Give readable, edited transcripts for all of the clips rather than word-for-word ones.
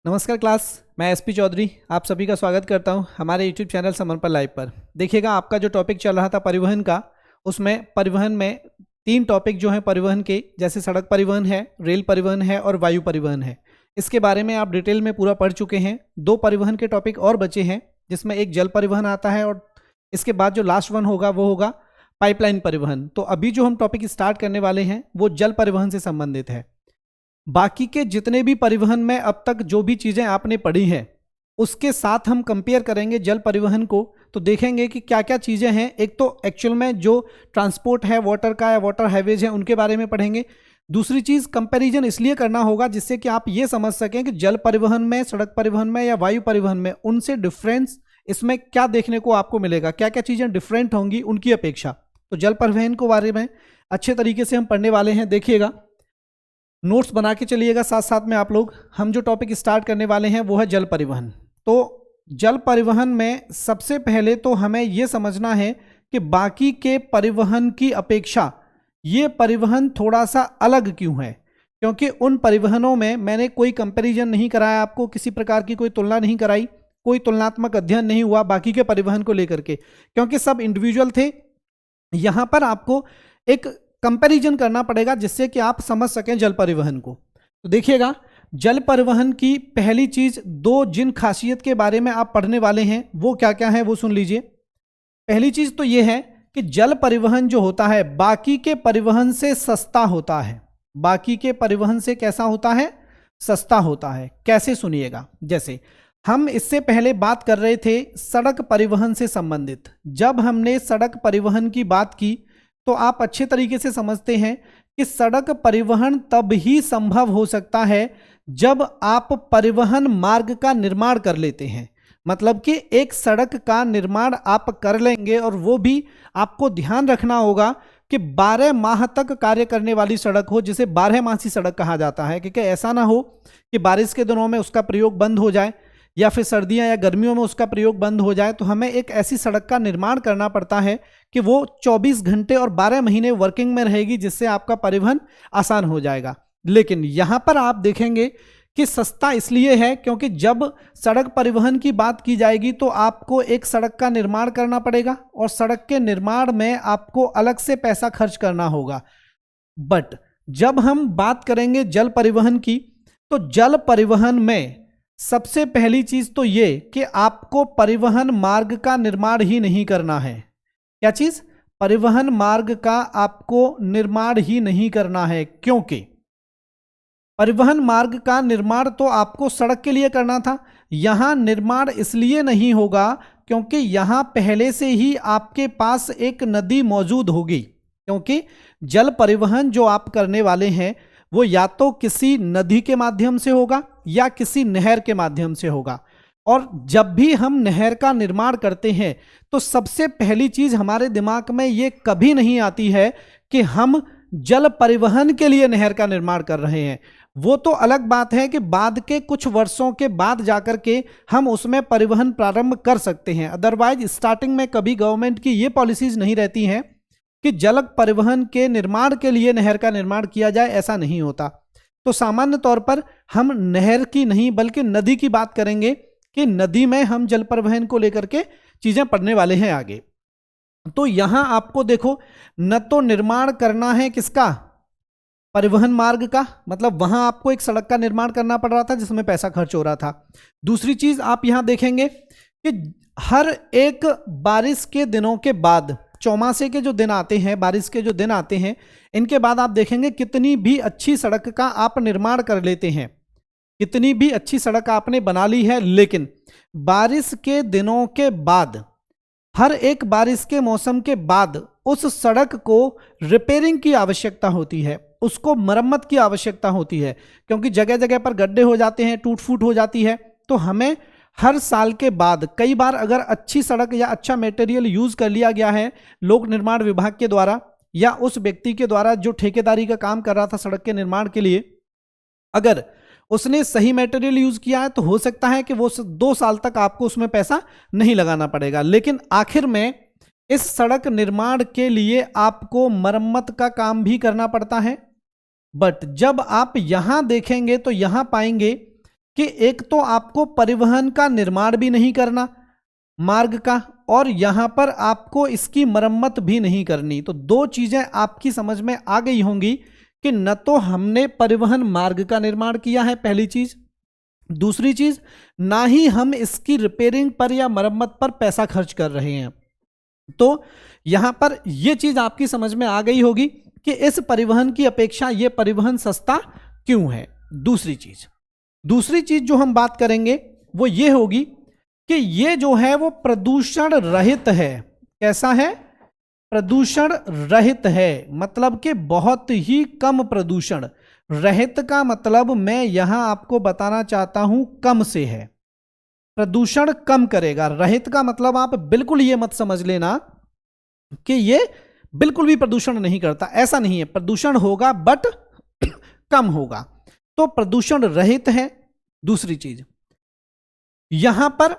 नमस्कार क्लास। मैं एसपी चौधरी आप सभी का स्वागत करता हूं हमारे यूट्यूब चैनल समर्पण लाइव पर। देखिएगा, आपका जो टॉपिक चल रहा था परिवहन का, उसमें परिवहन में 3 टॉपिक जो हैं परिवहन के, जैसे सड़क परिवहन है, रेल परिवहन है और वायु परिवहन है। इसके बारे में आप डिटेल में पूरा पढ़ चुके हैं। 2 परिवहन के टॉपिक और बचे हैं, जिसमें एक जल परिवहन आता है और इसके बाद जो लास्ट वन होगा वो होगा पाइपलाइन परिवहन। तो अभी जो हम टॉपिक स्टार्ट करने वाले हैं वो जल परिवहन से संबंधित है। बाकी के जितने भी परिवहन में अब तक जो भी चीज़ें आपने पढ़ी हैं उसके साथ हम कंपेयर करेंगे जल परिवहन को, तो देखेंगे कि क्या क्या चीज़ें हैं। एक तो एक्चुअल में जो ट्रांसपोर्ट है वाटर का या वाटर हाईवेज है उनके बारे में पढ़ेंगे। दूसरी चीज़ कंपैरिजन इसलिए करना होगा जिससे कि आप ये समझ सकें कि जल परिवहन में, सड़क परिवहन में या वायु परिवहन में उनसे डिफरेंस इसमें क्या देखने को आपको मिलेगा, क्या क्या चीज़ें डिफरेंट होंगी उनकी अपेक्षा। तो जल परिवहन के बारे में अच्छे तरीके से हम पढ़ने वाले हैं। देखिएगा, नोट्स बना के चलिएगा साथ साथ में आप लोग। हम जो टॉपिक स्टार्ट करने वाले हैं वो है जल परिवहन। तो जल परिवहन में सबसे पहले तो हमें ये समझना है कि बाकी के परिवहन की अपेक्षा ये परिवहन थोड़ा सा अलग क्यों है। क्योंकि उन परिवहनों में मैंने कोई कंपैरिजन नहीं कराया, आपको किसी प्रकार की कोई तुलना नहीं कराई, कोई तुलनात्मक अध्ययन नहीं हुआ बाकी के परिवहन को लेकर के, क्योंकि सब इंडिविजुअल थे। यहाँ पर आपको एक कंपैरिजन करना पड़ेगा जिससे कि आप समझ सकें जल परिवहन को। तो देखिएगा, जल परिवहन की पहली चीज, 2 जिन खासियत के बारे में आप पढ़ने वाले हैं वो क्या क्या है वो सुन लीजिए। पहली चीज तो ये है कि जल परिवहन जो होता है बाकी के परिवहन से सस्ता होता है। बाकी के परिवहन से कैसा होता है? सस्ता होता है। कैसे, सुनिएगा। जैसे हम इससे पहले बात कर रहे थे सड़क परिवहन से संबंधित। जब हमने सड़क परिवहन की बात की तो आप अच्छे तरीके से समझते हैं कि सड़क परिवहन तब ही संभव हो सकता है जब आप परिवहन मार्ग का निर्माण कर लेते हैं। मतलब कि एक सड़क का निर्माण आप कर लेंगे और वो भी आपको ध्यान रखना होगा कि 12 माह तक कार्य करने वाली सड़क हो, जिसे 12मासी सड़क कहा जाता है। क्योंकि ऐसा ना हो कि बारिश के दिनों में उसका प्रयोग बंद हो जाए या फिर सर्दियां या गर्मियों में उसका प्रयोग बंद हो जाए। तो हमें एक ऐसी सड़क का निर्माण करना पड़ता है कि वो 24 घंटे और 12 महीने वर्किंग में रहेगी, जिससे आपका परिवहन आसान हो जाएगा। लेकिन यहां पर आप देखेंगे कि सस्ता इसलिए है क्योंकि जब सड़क परिवहन की बात की जाएगी तो आपको एक सड़क का निर्माण करना पड़ेगा और सड़क के निर्माण में आपको अलग से पैसा खर्च करना होगा। बट जब हम बात करेंगे जल परिवहन की, तो जल परिवहन में सबसे पहली चीज तो ये कि आपको परिवहन मार्ग का निर्माण ही नहीं करना है। क्या चीज? परिवहन मार्ग का आपको निर्माण ही नहीं करना है, क्योंकि परिवहन मार्ग का निर्माण तो आपको सड़क के लिए करना था। यहां निर्माण इसलिए नहीं होगा क्योंकि यहां पहले से ही आपके पास एक नदी मौजूद होगी। क्योंकि जल परिवहन जो आप करने वाले हैं वो या तो किसी नदी के माध्यम से होगा या किसी नहर के माध्यम से होगा। और जब भी हम नहर का निर्माण करते हैं तो सबसे पहली चीज हमारे दिमाग में ये कभी नहीं आती है कि हम जल परिवहन के लिए नहर का निर्माण कर रहे हैं। वो तो अलग बात है कि बाद के कुछ वर्षों के बाद जाकर के हम उसमें परिवहन प्रारंभ कर सकते हैं। अदरवाइज स्टार्टिंग में कभी गवर्नमेंट की ये पॉलिसीज नहीं रहती हैं कि जल परिवहन के निर्माण के लिए नहर का निर्माण किया जाए, ऐसा नहीं होता। तो सामान्य तौर पर हम नहर की नहीं बल्कि नदी की बात करेंगे कि नदी में हम जल परिवहन को लेकर के चीजें पढ़ने वाले हैं आगे। तो यहां आपको देखो, न तो निर्माण करना है किसका? परिवहन मार्ग का, मतलब वहां आपको एक सड़क का निर्माण करना पड़ रहा था जिसमें पैसा खर्च हो रहा था। दूसरी चीज आप यहां देखेंगे कि हर एक बारिश के दिनों के बाद, चौमासे के जो दिन आते हैं, बारिश के जो दिन आते हैं, इनके बाद आप देखेंगे कितनी भी अच्छी सड़क का आप निर्माण कर लेते हैं, कितनी भी अच्छी सड़क आपने बना ली है, लेकिन बारिश के दिनों के बाद, हर एक बारिश के मौसम के बाद उस सड़क को रिपेयरिंग की आवश्यकता होती है, उसको मरम्मत की आवश्यकता होती है। क्योंकि जगह जगह पर गड्ढे हो जाते हैं, टूट फूट हो जाती है। तो हमें हर साल के बाद, कई बार अगर अच्छी सड़क या अच्छा मटेरियल यूज कर लिया गया है लोक निर्माण विभाग के द्वारा या उस व्यक्ति के द्वारा जो ठेकेदारी का काम कर रहा था सड़क के निर्माण के लिए, अगर उसने सही मटेरियल यूज किया है तो हो सकता है कि वो 2 साल तक आपको उसमें पैसा नहीं लगाना पड़ेगा। लेकिन आखिर में इस सड़क निर्माण के लिए आपको मरम्मत का काम भी करना पड़ता है। बट जब आप यहां देखेंगे तो यहां पाएंगे कि एक तो आपको परिवहन का निर्माण भी नहीं करना मार्ग का, और यहां पर आपको इसकी मरम्मत भी नहीं करनी। तो दो चीजें आपकी समझ में आ गई होंगी कि न तो हमने परिवहन मार्ग का निर्माण किया है, पहली चीज। दूसरी चीज, ना ही हम इसकी रिपेयरिंग पर या मरम्मत पर पैसा खर्च कर रहे हैं। तो यहां पर यह चीज आपकी समझ में आ गई होगी कि इस परिवहन की अपेक्षा यह परिवहन सस्ता क्यों है। दूसरी चीज जो हम बात करेंगे वो ये होगी कि ये जो है वो प्रदूषण रहित है। कैसा है? प्रदूषण रहित है, मतलब कि बहुत ही कम प्रदूषण। रहित का मतलब मैं यहां आपको बताना चाहता हूं कम से है, प्रदूषण कम करेगा। रहित का मतलब आप बिल्कुल ये मत समझ लेना कि ये बिल्कुल भी प्रदूषण नहीं करता, ऐसा नहीं है। प्रदूषण होगा बट कम होगा, तो प्रदूषण रहित है। दूसरी चीज, यहां पर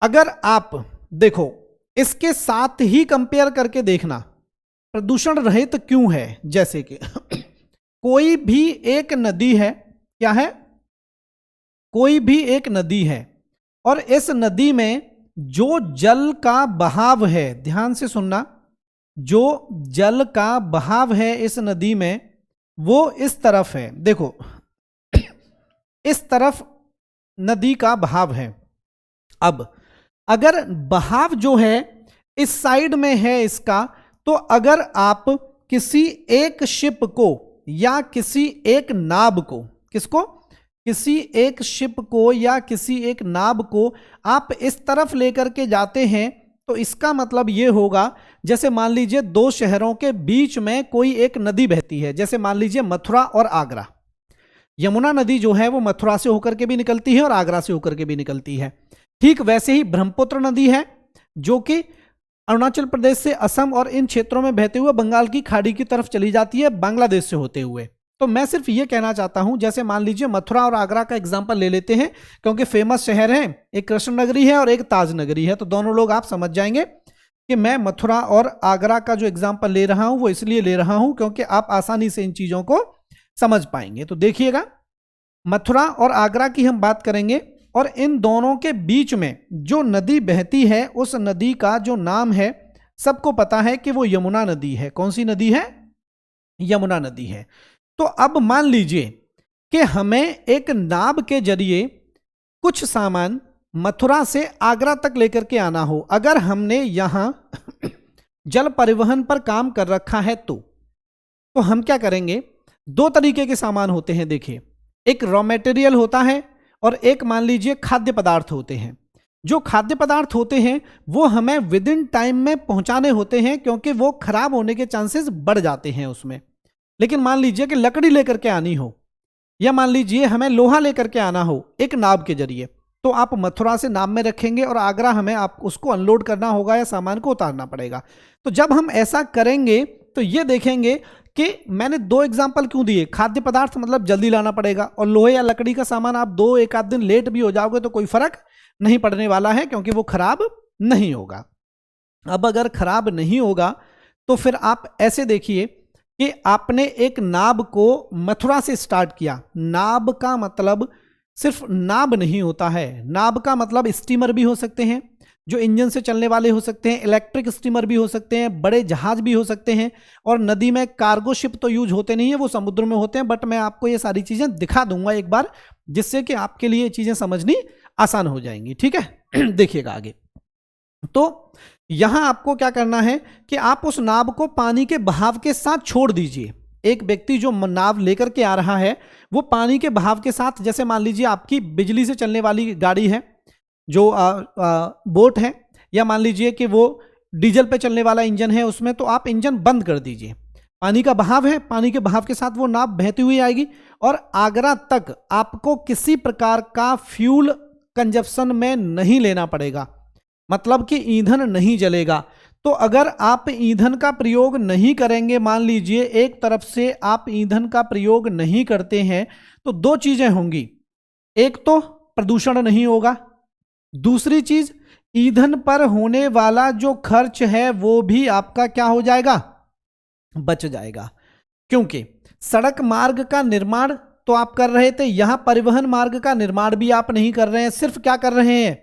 अगर आप देखो, इसके साथ ही कंपेयर करके देखना प्रदूषण रहित क्यों है। जैसे कि कोई भी एक नदी है, क्या है? कोई भी एक नदी है, और इस नदी में जो जल का बहाव है, ध्यान से सुनना, जो जल का बहाव है इस नदी में वो इस तरफ है। देखो इस तरफ नदी का बहाव है। अब अगर बहाव जो है इस साइड में है इसका, तो अगर आप किसी एक शिप को या किसी एक नाव को, किसको? किसी एक शिप को या किसी एक नाव को आप इस तरफ लेकर के जाते हैं, तो इसका मतलब ये होगा, जैसे मान लीजिए दो शहरों के बीच में कोई एक नदी बहती है, जैसे मान लीजिए मथुरा और आगरा। यमुना नदी जो है वो मथुरा से होकर के भी निकलती है और आगरा से होकर के भी निकलती है। ठीक वैसे ही ब्रह्मपुत्र नदी है जो कि अरुणाचल प्रदेश से असम और इन क्षेत्रों में बहते हुए बंगाल की खाड़ी की तरफ चली जाती है, बांग्लादेश से होते हुए। तो मैं सिर्फ ये कहना चाहता हूं, जैसे मान लीजिए मथुरा और आगरा का एग्जांपल ले लेते हैं, क्योंकि फेमस शहर हैं, एक कृष्ण नगरी है और एक ताज नगरी है, तो दोनों लोग आप समझ जाएंगे कि मैं मथुरा और आगरा का जो एग्जांपल ले रहा हूं वो इसलिए ले रहा हूं क्योंकि आप आसानी से इन चीजों को समझ पाएंगे। तो देखिएगा, मथुरा और आगरा की हम बात करेंगे, और इन दोनों के बीच में जो नदी बहती है उस नदी का जो नाम है, सबको पता है कि वो यमुना नदी है। कौन सी नदी है? यमुना नदी है। तो अब मान लीजिए कि हमें एक नाव के जरिए कुछ सामान मथुरा से आगरा तक लेकर के आना हो। अगर हमने यहां जल परिवहन पर काम कर रखा है तो हम क्या करेंगे? दो तरीके के सामान होते हैं। देखिए, एक रॉ मटेरियल होता है और एक मान लीजिए खाद्य पदार्थ होते हैं। जो खाद्य पदार्थ होते हैं वो हमें विद इन टाइम में पहुंचाने होते हैं, क्योंकि वो खराब होने के चांसेस बढ़ जाते हैं उसमें। लेकिन मान लीजिए कि लकड़ी लेकर के आनी हो, या मान लीजिए हमें लोहा लेकर के आना हो एक नाव के जरिए, तो आप मथुरा से नाव में रखेंगे और आगरा हमें आप उसको अनलोड करना होगा या सामान को उतारना पड़ेगा। तो जब हम ऐसा करेंगे तो ये देखेंगे कि मैंने दो एग्जाम्पल क्यों दिए। खाद्य पदार्थ मतलब जल्दी लाना पड़ेगा, और लोहे या लकड़ी का सामान आप दो एक आध दिन लेट भी हो जाओगे तो कोई फर्क नहीं पड़ने वाला है, क्योंकि वो खराब नहीं होगा। अब अगर खराब नहीं होगा तो फिर आप ऐसे देखिए कि आपने एक नाव को मथुरा से स्टार्ट किया। नाव का मतलब सिर्फ नाव नहीं होता है, नाव का मतलब स्टीमर भी हो सकते हैं जो इंजन से चलने वाले हो सकते हैं, इलेक्ट्रिक स्टीमर भी हो सकते हैं, बड़े जहाज भी हो सकते हैं, और नदी में कार्गो शिप तो यूज होते नहीं है, वो समुद्र में होते हैं। बट मैं आपको ये सारी चीजें दिखा दूंगा एक बार, जिससे कि आपके लिए ये चीजें समझनी आसान हो जाएंगी। ठीक है देखिएगा आगे। तो यहां आपको क्या करना है कि आप उस नाव को पानी के बहाव के साथ छोड़ दीजिए। एक व्यक्ति जो नाव लेकर के आ रहा है वो पानी के बहाव के साथ, जैसे मान लीजिए आपकी बिजली से चलने वाली गाड़ी है जो बोट है, या मान लीजिए कि वो डीजल पे चलने वाला इंजन है उसमें, तो आप इंजन बंद कर दीजिए। पानी का बहाव है, पानी के बहाव के साथ वो नाव बहती हुई आएगी, और आगरा तक आपको किसी प्रकार का फ्यूल कंजप्शन में नहीं लेना पड़ेगा, मतलब कि ईंधन नहीं जलेगा। तो अगर आप ईंधन का प्रयोग नहीं करेंगे, मान लीजिए एक तरफ से आप ईंधन का प्रयोग नहीं करते हैं, तो दो चीजें होंगी। एक तो प्रदूषण नहीं होगा, दूसरी चीज ईंधन पर होने वाला जो खर्च है वो भी आपका क्या हो जाएगा? बच जाएगा। क्योंकि सड़क मार्ग का निर्माण तो आप कर रहे थे, यहां परिवहन मार्ग का निर्माण भी आप नहीं कर रहे हैं, सिर्फ क्या कर रहे हैं,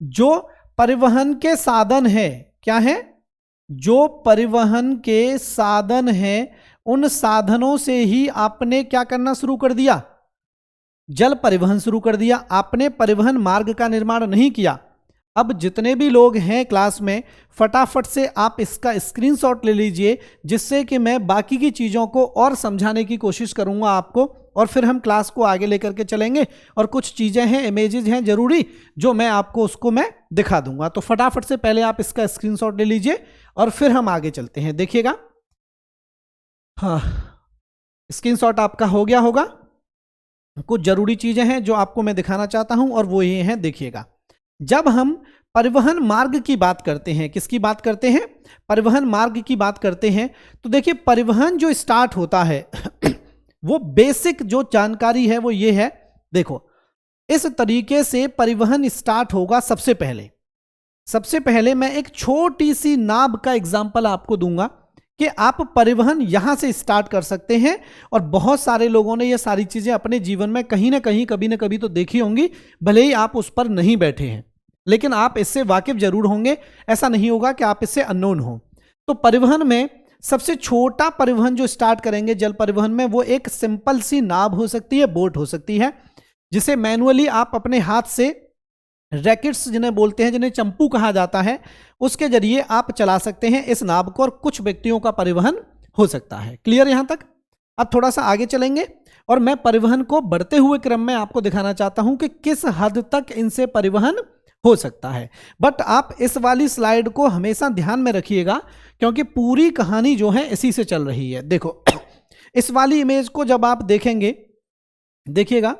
जो परिवहन के साधन है, क्या है, जो परिवहन के साधन है, उन साधनों से ही आपने क्या करना शुरू कर दिया, जल परिवहन शुरू कर दिया, आपने परिवहन मार्ग का निर्माण नहीं किया। अब जितने भी लोग हैं क्लास में, फटाफट से आप इसका स्क्रीनशॉट ले लीजिए, जिससे कि मैं बाकी की चीज़ों को और समझाने की कोशिश करूंगा आपको, और फिर हम क्लास को आगे लेकर के चलेंगे। और कुछ चीज़ें हैं, इमेजेस हैं जरूरी, जो मैं आपको उसको मैं दिखा दूंगा। तो फटाफट से पहले आप इसका स्क्रीनशॉट ले लीजिए और फिर हम आगे चलते हैं। देखिएगा, हाँ, स्क्रीनशॉट आपका हो गया होगा। कुछ जरूरी चीजें हैं जो आपको मैं दिखाना चाहता हूं, और वो ये हैं, देखिएगा। जब हम परिवहन मार्ग की बात करते हैं, किसकी बात करते हैं, परिवहन मार्ग की बात करते हैं, तो देखिए परिवहन जो स्टार्ट होता है वो बेसिक जो जानकारी है वो ये है, देखो इस तरीके से परिवहन स्टार्ट होगा। सबसे पहले मैं एक छोटी सी नाव का एग्जांपल आपको दूंगा कि आप परिवहन यहां से स्टार्ट कर सकते हैं। और बहुत सारे लोगों ने ये सारी चीजें अपने जीवन में कहीं ना कहीं, कभी ना कभी तो देखी होंगी, भले ही आप उस पर नहीं बैठे हैं, लेकिन आप इससे वाकिफ जरूर होंगे। ऐसा नहीं होगा कि आप इससे अननोन हो। तो परिवहन में सबसे छोटा परिवहन जो स्टार्ट करेंगे जल परिवहन में, वो एक सिंपल सी नाव हो सकती है, बोट हो सकती है, जिसे मैनुअली आप अपने हाथ से, रैकेट्स जिन्हें बोलते हैं, जिन्हें चंपू कहा जाता है, उसके जरिए आप चला सकते हैं इस नाव को, और कुछ व्यक्तियों का परिवहन हो सकता है। क्लियर यहां तक? अब थोड़ा सा आगे चलेंगे और मैं परिवहन को बढ़ते हुए क्रम में आपको दिखाना चाहता हूं कि किस हद तक इनसे परिवहन हो सकता है। बट आप इस वाली स्लाइड को हमेशा ध्यान में रखिएगा, क्योंकि पूरी कहानी जो है इसी से चल रही है। देखो इस वाली इमेज को जब आप देखेंगे, देखिएगा,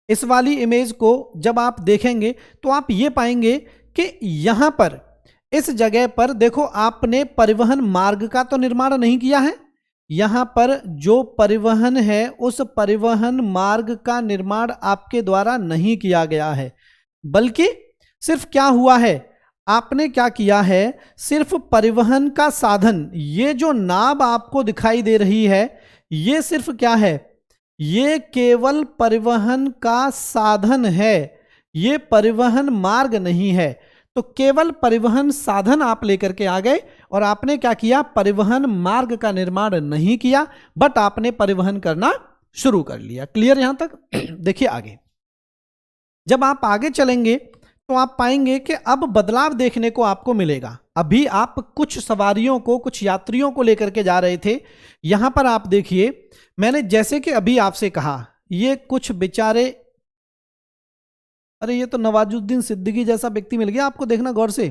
इस वाली इमेज को जब आप देखेंगे तो आप ये पाएंगे कि यहां पर, इस जगह पर देखो, आपने परिवहन मार्ग का तो निर्माण नहीं किया है। यहां पर जो परिवहन है, उस परिवहन मार्ग का निर्माण आपके द्वारा नहीं किया गया है, बल्कि सिर्फ क्या हुआ है, आपने क्या किया है, सिर्फ परिवहन का साधन, ये जो नाव आपको दिखाई दे रही है, ये सिर्फ क्या है, ये केवल परिवहन का साधन है, ये परिवहन मार्ग नहीं है। तो केवल परिवहन साधन आप लेकर के आ गए और आपने क्या किया, परिवहन मार्ग का निर्माण नहीं किया, बट आपने परिवहन करना शुरू कर लिया। क्लियर यहां तक? देखिए आगे, जब आप आगे चलेंगे तो आप पाएंगे कि अब बदलाव देखने को आपको मिलेगा। अभी आप कुछ सवारियों को, कुछ यात्रियों को लेकर के जा रहे थे, यहां पर आप देखिए, मैंने जैसे कि अभी आपसे कहा, ये कुछ बेचारे, अरे ये तो नवाजुद्दीन सिद्दीकी जैसा व्यक्ति मिल गया आपको, देखना गौर से।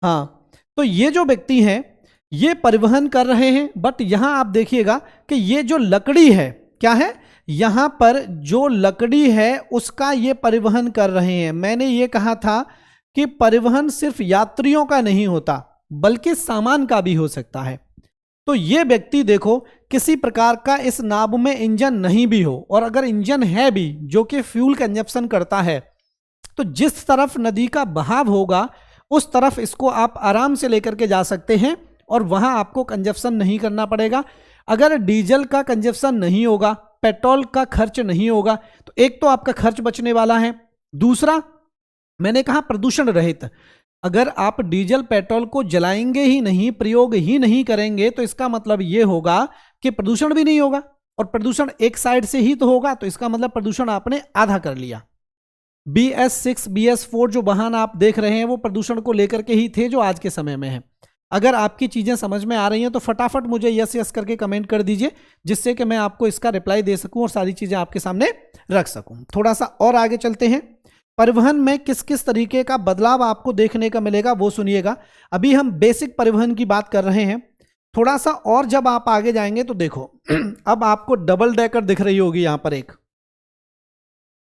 हाँ, तो ये जो व्यक्ति हैं, ये परिवहन कर रहे हैं, बट यहां आप देखिएगा कि ये जो लकड़ी है, क्या है, यहां पर जो लकड़ी है उसका ये परिवहन कर रहे हैं। मैंने ये कहा था कि परिवहन सिर्फ यात्रियों का नहीं होता, बल्कि सामान का भी हो सकता है। तो ये व्यक्ति देखो, किसी प्रकार का इस नाव में इंजन नहीं भी हो, और अगर इंजन है भी जो कि फ्यूल कंजप्शन करता है, तो जिस तरफ नदी का बहाव होगा उस तरफ इसको आप आराम से लेकर के जा सकते हैं, और वहां आपको कंजप्शन नहीं करना पड़ेगा। अगर डीजल का कंजप्शन नहीं होगा, पेट्रोल का खर्च नहीं होगा, तो एक तो आपका खर्च बचने वाला है, दूसरा मैंने कहा प्रदूषण रहित। अगर आप डीजल पेट्रोल को जलाएंगे ही नहीं, प्रयोग ही नहीं करेंगे, तो इसका मतलब यह होगा कि प्रदूषण भी नहीं होगा, और प्रदूषण एक साइड से ही तो होगा, तो इसका मतलब प्रदूषण आपने आधा कर लिया। BS6 BS4 जो वाहन आप देख रहे हैं वो प्रदूषण को लेकर के ही थे जो आज के समय में है। अगर आपकी चीजें समझ में आ रही हैं तो फटाफट मुझे यस यस करके कमेंट कर दीजिए, जिससे कि मैं आपको इसका रिप्लाई दे सकूं और सारी चीजें आपके सामने रख सकूं। थोड़ा सा और आगे चलते हैं, परिवहन में किस किस तरीके का बदलाव आपको देखने का मिलेगा वो सुनिएगा। अभी हम बेसिक परिवहन की बात कर रहे हैं, थोड़ा सा और जब आप आगे जाएंगे तो देखो अब आपको डबल डेकर दिख रही होगी यहां पर एक,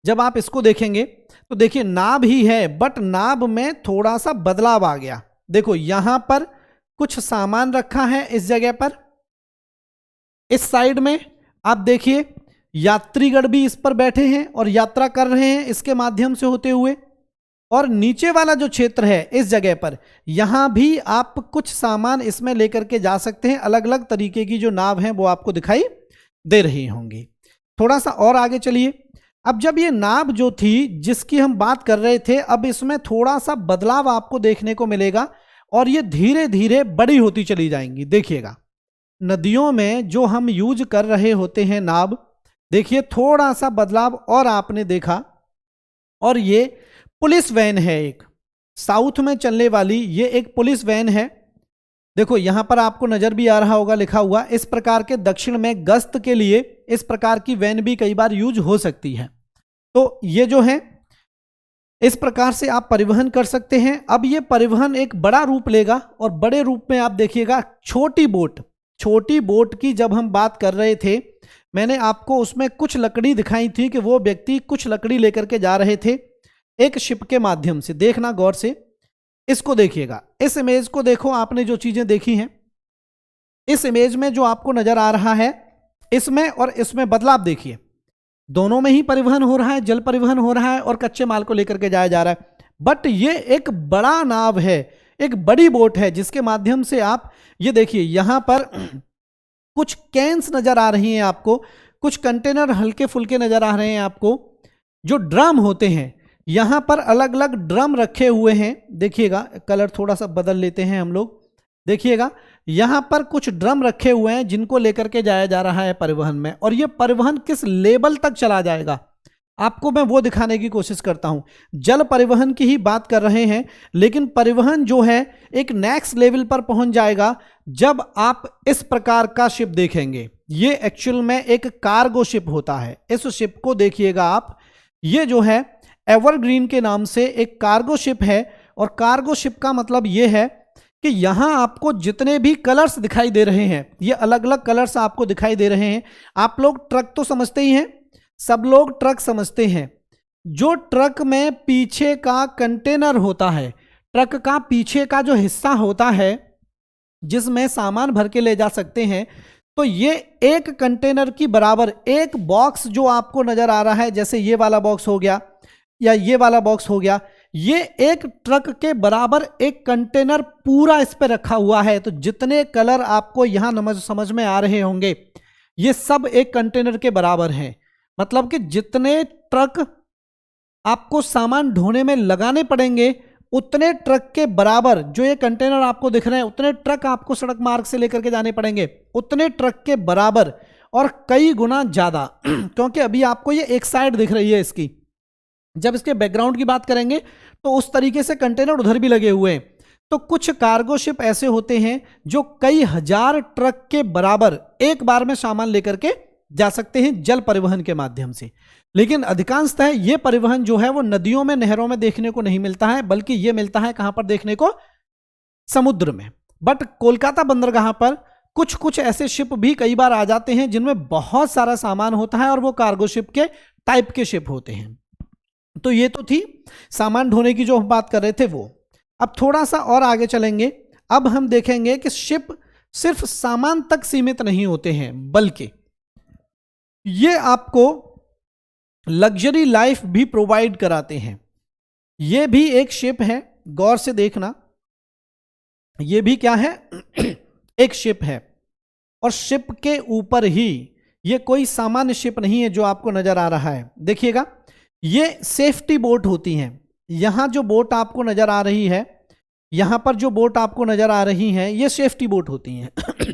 जब आप इसको देखेंगे तो देखिए नाव ही है, बट नाव में थोड़ा सा बदलाव आ गया। देखो यहां पर कुछ सामान रखा है, इस जगह पर, इस साइड में आप देखिए यात्रीगण भी इस पर बैठे हैं और यात्रा कर रहे हैं इसके माध्यम से होते हुए, और नीचे वाला जो क्षेत्र है इस जगह पर, यहां भी आप कुछ सामान इसमें लेकर के जा सकते हैं। अलग अलग तरीके की जो नाव हैं वो आपको दिखाई दे रही होंगी। थोड़ा सा और आगे चलिए। अब जब ये नाव जो थी जिसकी हम बात कर रहे थे, अब इसमें थोड़ा सा बदलाव आपको देखने को मिलेगा और ये धीरे धीरे बड़ी होती चली जाएंगी। देखिएगा, नदियों में जो हम यूज कर रहे होते हैं नाव, देखिए थोड़ा सा बदलाव और आपने देखा। और ये पुलिस वैन है, एक साउथ में चलने वाली ये एक पुलिस वैन है। देखो यहां पर आपको नजर भी आ रहा होगा लिखा हुआ, इस प्रकार के दक्षिण में गश्त के लिए इस प्रकार की वैन भी कई बार यूज हो सकती है। तो ये जो है इस प्रकार से आप परिवहन कर सकते हैं। अब ये परिवहन एक बड़ा रूप लेगा और बड़े रूप में आप देखिएगा छोटी बोट की जब हम बात कर रहे थे, मैंने आपको उसमें कुछ लकड़ी दिखाई थी कि वो व्यक्ति कुछ लकड़ी लेकर के जा रहे थे एक शिप के माध्यम से। देखना गौर से, इसको देखिएगा, इस इमेज को देखो, आपने जो चीजें देखी हैं इस इमेज में जो आपको नजर आ रहा है, इसमें और इसमें बदलाव देखिए। दोनों में ही परिवहन हो रहा है, जल परिवहन हो रहा है और कच्चे माल को लेकर के जाया जा रहा है। बट ये एक बड़ा नाव है, एक बड़ी बोट है जिसके माध्यम से आप ये देखिए, यहां पर कुछ कैंस नजर आ रही हैं आपको, कुछ कंटेनर हल्के फुल्के नजर आ रहे हैं आपको, जो ड्रम होते हैं यहां पर अलग अलग ड्रम रखे हुए हैं। देखिएगा, कलर थोड़ा सा बदल लेते हैं हम लोग। देखिएगा यहां पर कुछ ड्रम रखे हुए हैं जिनको लेकर के जाया जा रहा है परिवहन में, और यह परिवहन किस लेवल तक चला जाएगा आपको मैं वो दिखाने की कोशिश करता हूं। जल परिवहन की ही बात कर रहे हैं, लेकिन परिवहन जो है एक नेक्स्ट लेवल पर पहुंच जाएगा जब आप इस प्रकार का शिप देखेंगे। ये एक्चुअल में एक कार्गो शिप होता है। इस शिप को देखिएगा आप, ये जो है एवरग्रीन के नाम से एक कार्गो शिप है। और कार्गो शिप का मतलब ये है कि यहां आपको जितने भी कलर्स दिखाई दे रहे हैं, ये अलग अलग कलर्स आपको दिखाई दे रहे हैं। आप लोग ट्रक तो समझते ही हैं, सब लोग ट्रक समझते हैं। जो ट्रक में पीछे का कंटेनर होता है, ट्रक का पीछे का जो हिस्सा होता है जिसमें सामान भर के ले जा सकते हैं, तो ये एक कंटेनर की बराबर एक बॉक्स जो आपको नजर आ रहा है, जैसे ये वाला बॉक्स हो गया या ये वाला बॉक्स हो गया, ये एक ट्रक के बराबर एक कंटेनर पूरा इस पे रखा हुआ है। तो जितने कलर आपको यहां समझ में आ रहे होंगे, ये सब एक कंटेनर के बराबर हैं। मतलब कि जितने ट्रक आपको सामान ढोने में लगाने पड़ेंगे, उतने ट्रक के बराबर जो ये कंटेनर आपको दिख रहे हैं, उतने ट्रक आपको सड़क मार्ग से लेकर के जाने पड़ेंगे, उतने ट्रक के बराबर और कई गुना ज्यादा। क्योंकि अभी आपको ये एक साइड दिख रही है इसकी, जब इसके बैकग्राउंड की बात करेंगे तो उस तरीके से कंटेनर उधर भी लगे हुए हैं। तो कुछ कार्गो शिप ऐसे होते हैं जो कई हजार ट्रक के बराबर एक बार में सामान लेकर के जा सकते हैं जल परिवहन के माध्यम से। लेकिन अधिकांशतः ये परिवहन जो है वो नदियों में, नहरों में देखने को नहीं मिलता है, बल्कि ये मिलता है कहां पर देखने को, समुद्र में। बट कोलकाता बंदरगाह पर कुछ कुछ ऐसे शिप भी कई बार आ जाते हैं जिनमें बहुत सारा सामान होता है और वो कार्गो शिप के टाइप के शिप होते हैं। तो ये तो थी सामान ढोने की जो हम बात कर रहे थे वो। अब थोड़ा सा और आगे चलेंगे। अब हम देखेंगे कि शिप सिर्फ सामान तक सीमित नहीं होते हैं, बल्कि ये आपको लग्जरी लाइफ भी प्रोवाइड कराते हैं। ये भी एक शिप है, गौर से देखना, ये भी क्या है एक शिप है। और शिप के ऊपर ही, ये कोई सामान्य शिप नहीं है जो आपको नजर आ रहा है। देखिएगा, ये सेफ्टी बोट होती हैं। यहां जो बोट आपको नजर आ रही है, यहां पर जो बोट आपको नजर आ रही है, ये सेफ्टी बोट होती हैं।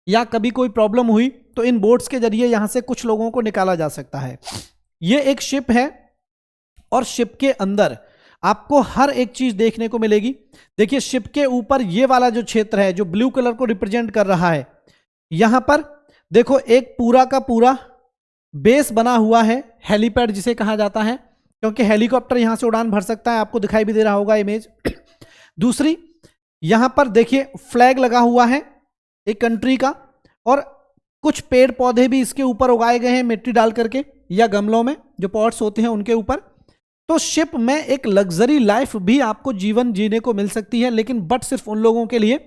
या कभी कोई प्रॉब्लम हुई तो इन बोट्स के जरिए यहां से कुछ लोगों को निकाला जा सकता है। ये एक शिप है और शिप के अंदर आपको हर एक चीज देखने को मिलेगी। देखिए, शिप के ऊपर ये वाला जो क्षेत्र है जो ब्लू कलर को रिप्रेजेंट कर रहा है, यहां पर देखो एक पूरा का पूरा बेस बना हुआ है, हेलीपैड जिसे कहा जाता है, क्योंकि हेलीकॉप्टर यहां से उड़ान भर सकता है। आपको दिखाई भी दे रहा होगा इमेज। दूसरी, यहां पर देखिए फ्लैग लगा हुआ है एक कंट्री का, और कुछ पेड़ पौधे भी इसके ऊपर उगाए गए हैं मिट्टी डाल करके या गमलों में जो पॉट्स होते हैं उनके ऊपर। तो शिप में एक लग्जरी लाइफ भी आपको जीवन जीने को मिल सकती है, लेकिन बट सिर्फ उन लोगों के लिए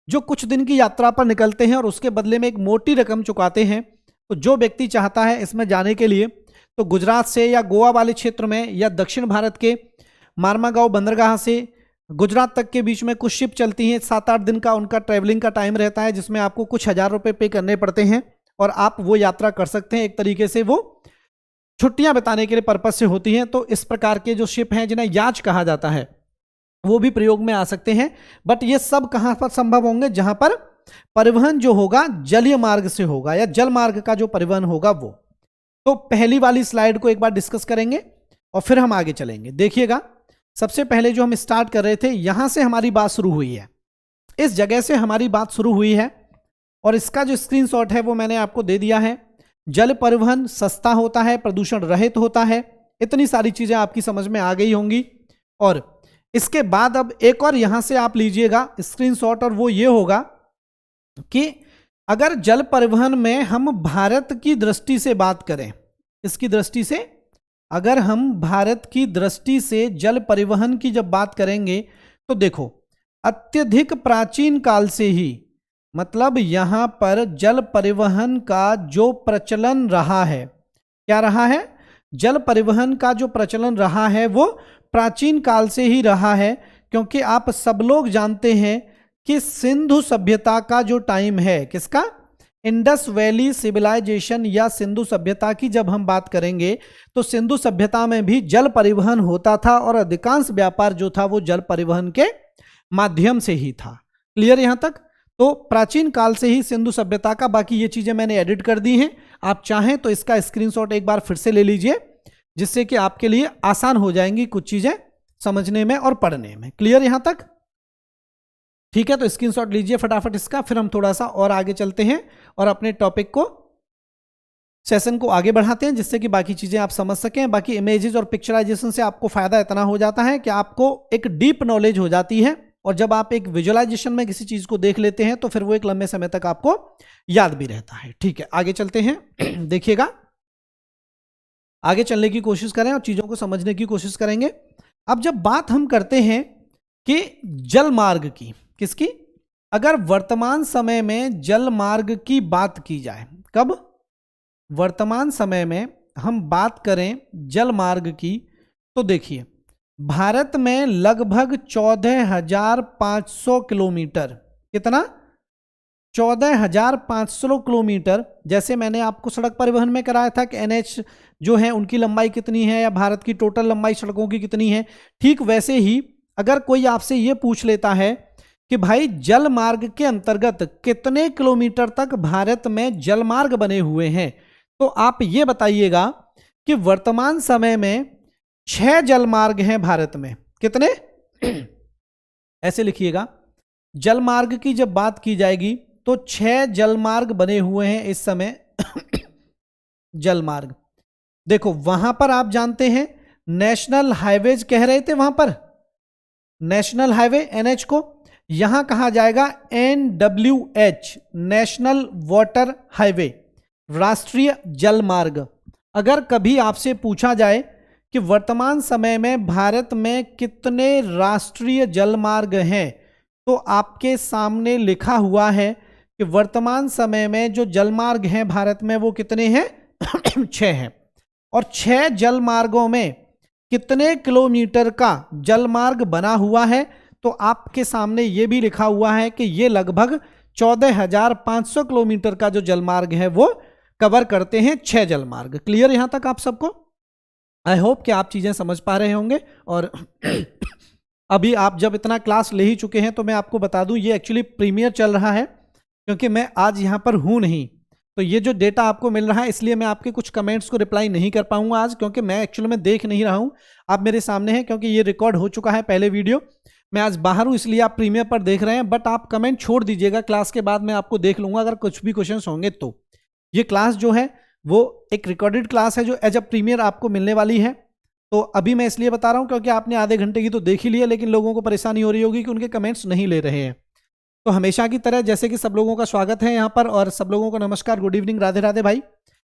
जो कुछ दिन की यात्रा पर निकलते हैं और उसके बदले में एक मोटी रकम चुकाते हैं। तो जो व्यक्ति चाहता है इसमें जाने के लिए, तो गुजरात से या गोवा वाले क्षेत्र में या दक्षिण भारत के मार्मागांव बंदरगाह से गुजरात तक के बीच में कुछ शिप चलती हैं। 7-8 दिन का उनका ट्रैवलिंग का टाइम रहता है, जिसमें आपको कुछ हजार रुपए पे करने पड़ते हैं और आप वो यात्रा कर सकते हैं। एक तरीके से वो छुट्टियां बिताने के लिए पर्पज से होती हैं। तो इस प्रकार के जो शिप हैं जिन्हें याच कहा जाता है वो भी प्रयोग में आ सकते हैं। बट ये सब कहां पर संभव होंगे? जहां पर परिवहन जो होगा जलीय मार्ग से होगा या जल मार्ग का जो परिवहन होगा वो। तो पहली वाली स्लाइड को एक बार डिस्कस करेंगे और फिर हम आगे चलेंगे। देखिएगा, सबसे पहले जो हम स्टार्ट कर रहे थे यहां से हमारी बात शुरू हुई है, इस जगह से हमारी बात शुरू हुई है और इसका जो स्क्रीनशॉट है वो मैंने आपको दे दिया है। जल परिवहन सस्ता होता है, प्रदूषण रहित होता है, इतनी सारी चीजें आपकी समझ में आ गई होंगी। और इसके बाद अब एक और यहां से आप लीजिएगा स्क्रीनशॉट, और वो ये होगा कि अगर जल परिवहन में हम भारत की दृष्टि से बात करें, इसकी दृष्टि से अगर हम भारत की दृष्टि से जल परिवहन की जब बात करेंगे तो देखो, अत्यधिक प्राचीन काल से ही, मतलब यहां पर जल परिवहन का जो प्रचलन रहा है, क्या रहा है? जल परिवहन का जो प्रचलन रहा है वो प्राचीन काल से ही रहा है। क्योंकि आप सब लोग जानते हैं कि सिंधु सभ्यता का जो टाइम है, किसका? इंडस वैली सिविलाइजेशन या सिंधु सभ्यता की जब हम बात करेंगे तो सिंधु सभ्यता में भी जल परिवहन होता था और अधिकांश व्यापार जो था वो जल परिवहन के माध्यम से ही था। क्लियर यहां तक? तो प्राचीन काल से ही सिंधु सभ्यता का, बाकी ये चीजें मैंने एडिट कर दी हैं, आप चाहें तो इसका स्क्रीनशॉट एक बार फिर से ले लीजिए, जिससे कि आपके लिए आसान हो जाएंगी कुछ चीजें समझने में और पढ़ने में। क्लियर यहां तक? ठीक है, तो स्क्रीनशॉट लीजिए फटाफट इसका, फिर हम थोड़ा सा और आगे चलते हैं और अपने टॉपिक को, सेशन को आगे बढ़ाते हैं, जिससे कि बाकी चीजें आप समझ सकें। बाकी इमेजेस और पिक्चराइजेशन से आपको फायदा इतना हो जाता है कि आपको एक डीप नॉलेज हो जाती है, और जब आप एक विजुअलाइजेशन में किसी चीज को देख लेते हैं तो फिर वो एक लंबे समय तक आपको याद भी रहता है। ठीक है, आगे चलते हैं। देखिएगा, आगे चलने की कोशिश करें और चीजों को समझने की कोशिश करेंगे। अब जब बात हम करते हैं कि जल मार्ग की, किसकी? अगर वर्तमान समय में जल मार्ग की बात की जाए, कब? वर्तमान समय में हम बात करें जल मार्ग की, तो देखिए भारत में लगभग 14,500 किलोमीटर, कितना? 14,500 किलोमीटर। जैसे मैंने आपको सड़क परिवहन में कराया था कि NH जो है उनकी लंबाई कितनी है या भारत की टोटल लंबाई सड़कों की कितनी है, ठीक वैसे ही अगर कोई आपसे ये पूछ लेता है कि भाई जल मार्ग के अंतर्गत कितने किलोमीटर तक भारत में जल मार्ग बने हुए हैं, तो आप ये बताइएगा कि वर्तमान समय में 6 जल मार्ग हैं भारत में। कितने? ऐसे लिखिएगा, जल मार्ग की जब बात की जाएगी तो 6 जल मार्ग बने हुए हैं इस समय। जल मार्ग देखो, वहां पर आप जानते हैं नेशनल हाईवेज कह रहे थे, वहां पर नेशनल हाईवे NH को यहां कहा जाएगा NWH, नेशनल वाटर हाईवे, राष्ट्रीय जल मार्ग। अगर कभी आपसे पूछा जाए कि वर्तमान समय में भारत में कितने राष्ट्रीय जल मार्ग हैं, तो आपके सामने लिखा हुआ है कि वर्तमान समय में जो जल मार्ग हैं भारत में वो कितने हैं? 6 हैं। और 6 जल मार्गों में कितने किलोमीटर का जल मार्ग बना हुआ है, तो आपके सामने ये भी लिखा हुआ है कि ये लगभग 14,500 किलोमीटर का जो जल मार्ग है वो कवर करते हैं 6 जल मार्ग। क्लियर यहां तक आप सबको? आई होप कि आप चीजें समझ पा रहे होंगे। और अभी आप जब इतना क्लास ले ही चुके हैं तो मैं आपको बता दूं, ये एक्चुअली प्रीमियर चल रहा है, क्योंकि मैं आज यहां पर हूं नहीं, तो ये जो डेटा आपको मिल रहा है इसलिए मैं आपके कुछ कमेंट्स को रिप्लाई नहीं कर पाऊंगा आज, क्योंकि मैं एक्चुअली में देख नहीं रहा हूं, आप मेरे सामने हैं, क्योंकि ये रिकॉर्ड हो चुका है पहले वीडियो। मैं आज बाहर हूं इसलिए आप प्रीमियर पर देख रहे हैं, बट आप कमेंट छोड़ दीजिएगा, क्लास के बाद मैं आपको देख लूंगा अगर कुछ भी क्वेश्चन होंगे तो। ये क्लास जो है वो एक रिकॉर्डेड क्लास है जो एज अ प्रीमियर आपको मिलने वाली है। तो अभी मैं इसलिए बता रहा हूं क्योंकि आपने आधे घंटे की तो देख ही लिया, लेकिन लोगों को परेशानी हो रही होगी कि उनके कमेंट्स नहीं ले रहे हैं। तो हमेशा की तरह जैसे कि सब लोगों का स्वागत है यहाँ पर, और सब लोगों को नमस्कार, गुड इवनिंग, राधे राधे भाई।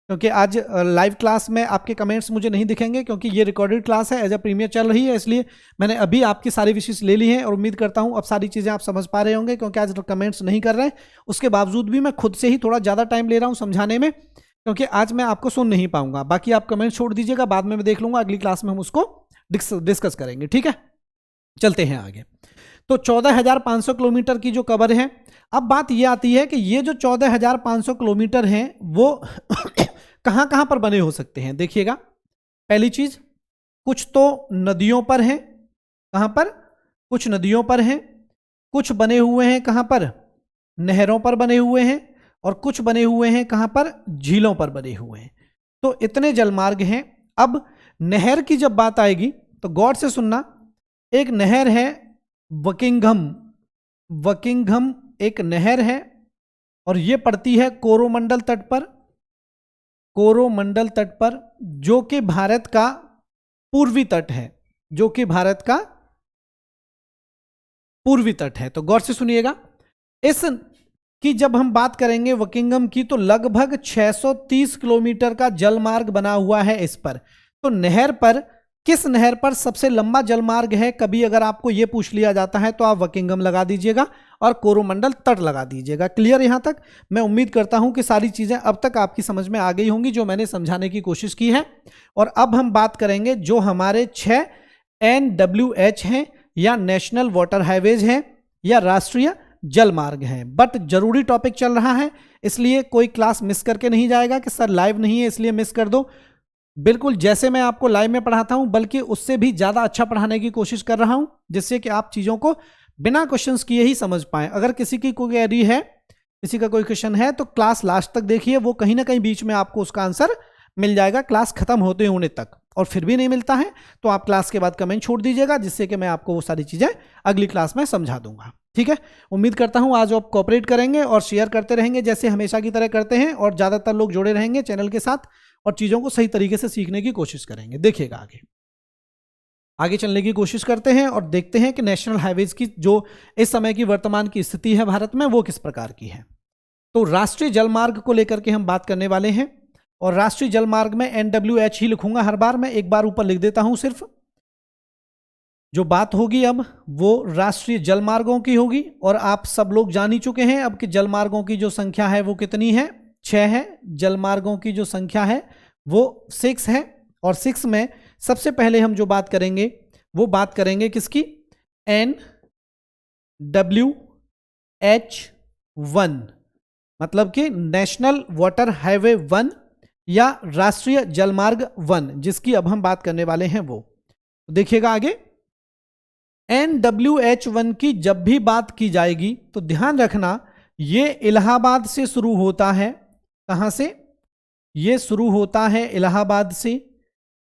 क्योंकि आज लाइव क्लास में आपके कमेंट्स मुझे नहीं दिखेंगे, क्योंकि ये रिकॉर्डेड क्लास है, एज अ प्रीमियर चल रही है, इसलिए मैंने अभी आपकी सारी विशेष ले ली हैं और उम्मीद करता हूँ अब सारी चीज़ें आप समझ पा रहे होंगे। क्योंकि आज कमेंट्स नहीं कर रहे हैं, उसके बावजूद भी मैं खुद से ही थोड़ा ज़्यादा टाइम ले रहा हूँ समझाने में, क्योंकि आज मैं आपको सुन नहीं पाऊंगा। बाकी आप कमेंट छोड़ दीजिएगा, बाद में मैं देख लूंगा, अगली क्लास में हम उसको डिस्कस करेंगे। ठीक है, चलते हैं आगे। तो 14,500 किलोमीटर की जो कवर है, अब बात ये आती है कि ये जो 14,500 किलोमीटर हैं वो कहाँ कहाँ पर बने हो सकते हैं। देखिएगा, पहली चीज, कुछ तो नदियों पर हैं। कहाँ पर? कुछ नदियों पर हैं। कुछ बने हुए हैं कहाँ पर? नहरों पर बने हुए हैं। और कुछ बने हुए हैं कहाँ पर? झीलों पर बने हुए हैं। तो इतने जलमार्ग हैं। अब नहर की जब बात आएगी तो गौर से सुनना, एक नहर है वकिंघम। वकिंघम एक नहर है और ये पड़ती है कोरोमंडल तट पर। कोरोमंडल तट पर, जो कि भारत का पूर्वी तट है। जो कि भारत का पूर्वी तट है। तो गौर से सुनिएगा, इस की जब हम बात करेंगे वकिंघम की, तो लगभग 630 किलोमीटर का जलमार्ग बना हुआ है इस पर। तो नहर पर, किस नहर पर सबसे लंबा जलमार्ग है, कभी अगर आपको यह पूछ लिया जाता है तो आप वकिंघम लगा दीजिएगा और कोरोमंडल तट लगा दीजिएगा। क्लियर यहां तक? मैं उम्मीद करता हूं कि सारी चीजें अब तक आपकी समझ में आ गई होंगी जो मैंने समझाने की कोशिश की है। और अब हम बात करेंगे जो हमारे 6 NWH हैं, या नेशनल वाटर हाईवेज हैं, या राष्ट्रीय जल मार्ग हैं। बट जरूरी टॉपिक चल रहा है, इसलिए कोई क्लास मिस करके नहीं जाएगा कि सर लाइव नहीं है इसलिए मिस कर दो। बिल्कुल जैसे मैं आपको लाइव में पढ़ाता हूं, बल्कि उससे भी ज्यादा अच्छा पढ़ाने की कोशिश कर रहा हूं, जिससे कि आप चीजों को बिना क्वेश्चंस किए ही समझ पाएं। अगर किसी की कोई क्वेरी है, किसी का कोई क्वेश्चन है, तो क्लास लास्ट तक देखिए, वो कहीं ना कहीं बीच में आपको उसका आंसर मिल जाएगा क्लास खत्म होने तक। और फिर भी नहीं मिलता है तो आप क्लास के बाद कमेंट छोड़ दीजिएगा, जिससे कि मैं आपको वो सारी चीजें अगली क्लास में समझा दूंगा। ठीक है, उम्मीद करता हूं आज आप कोऑपरेट करेंगे और शेयर करते रहेंगे जैसे हमेशा की तरह करते हैं, और ज्यादातर लोग जुड़े रहेंगे चैनल के साथ और चीजों को सही तरीके से सीखने की कोशिश करेंगे। देखिएगा, आगे चलने की कोशिश करते हैं और देखते हैं कि नेशनल हाईवेज की जो इस समय की वर्तमान की स्थिति है भारत में, वो किस प्रकार की है। तो राष्ट्रीय जलमार्ग को लेकर के हम बात करने वाले हैं, और राष्ट्रीय जलमार्ग में NWH ही लिखूंगा हर बार, मैं एक बार ऊपर लिख देता हूं सिर्फ। जो बात होगी अब वो राष्ट्रीय जलमार्गों की होगी, और आप सब लोग जान ही चुके हैं अब कि जलमार्गों की जो संख्या है वो कितनी है, 6 है। जलमार्गों की जो संख्या है वो 6 है, और 6 में सबसे पहले हम जो बात करेंगे वो बात करेंगे किसकी? NWH1, मतलब कि नेशनल वाटर हाईवे 1 या राष्ट्रीय जलमार्ग 1, जिसकी अब हम बात करने वाले हैं वो। तो देखिएगा आगे, NWH1 की जब भी बात की जाएगी तो ध्यान रखना, ये इलाहाबाद से शुरू होता है। कहां से? ये शुरू होता है इलाहाबाद से,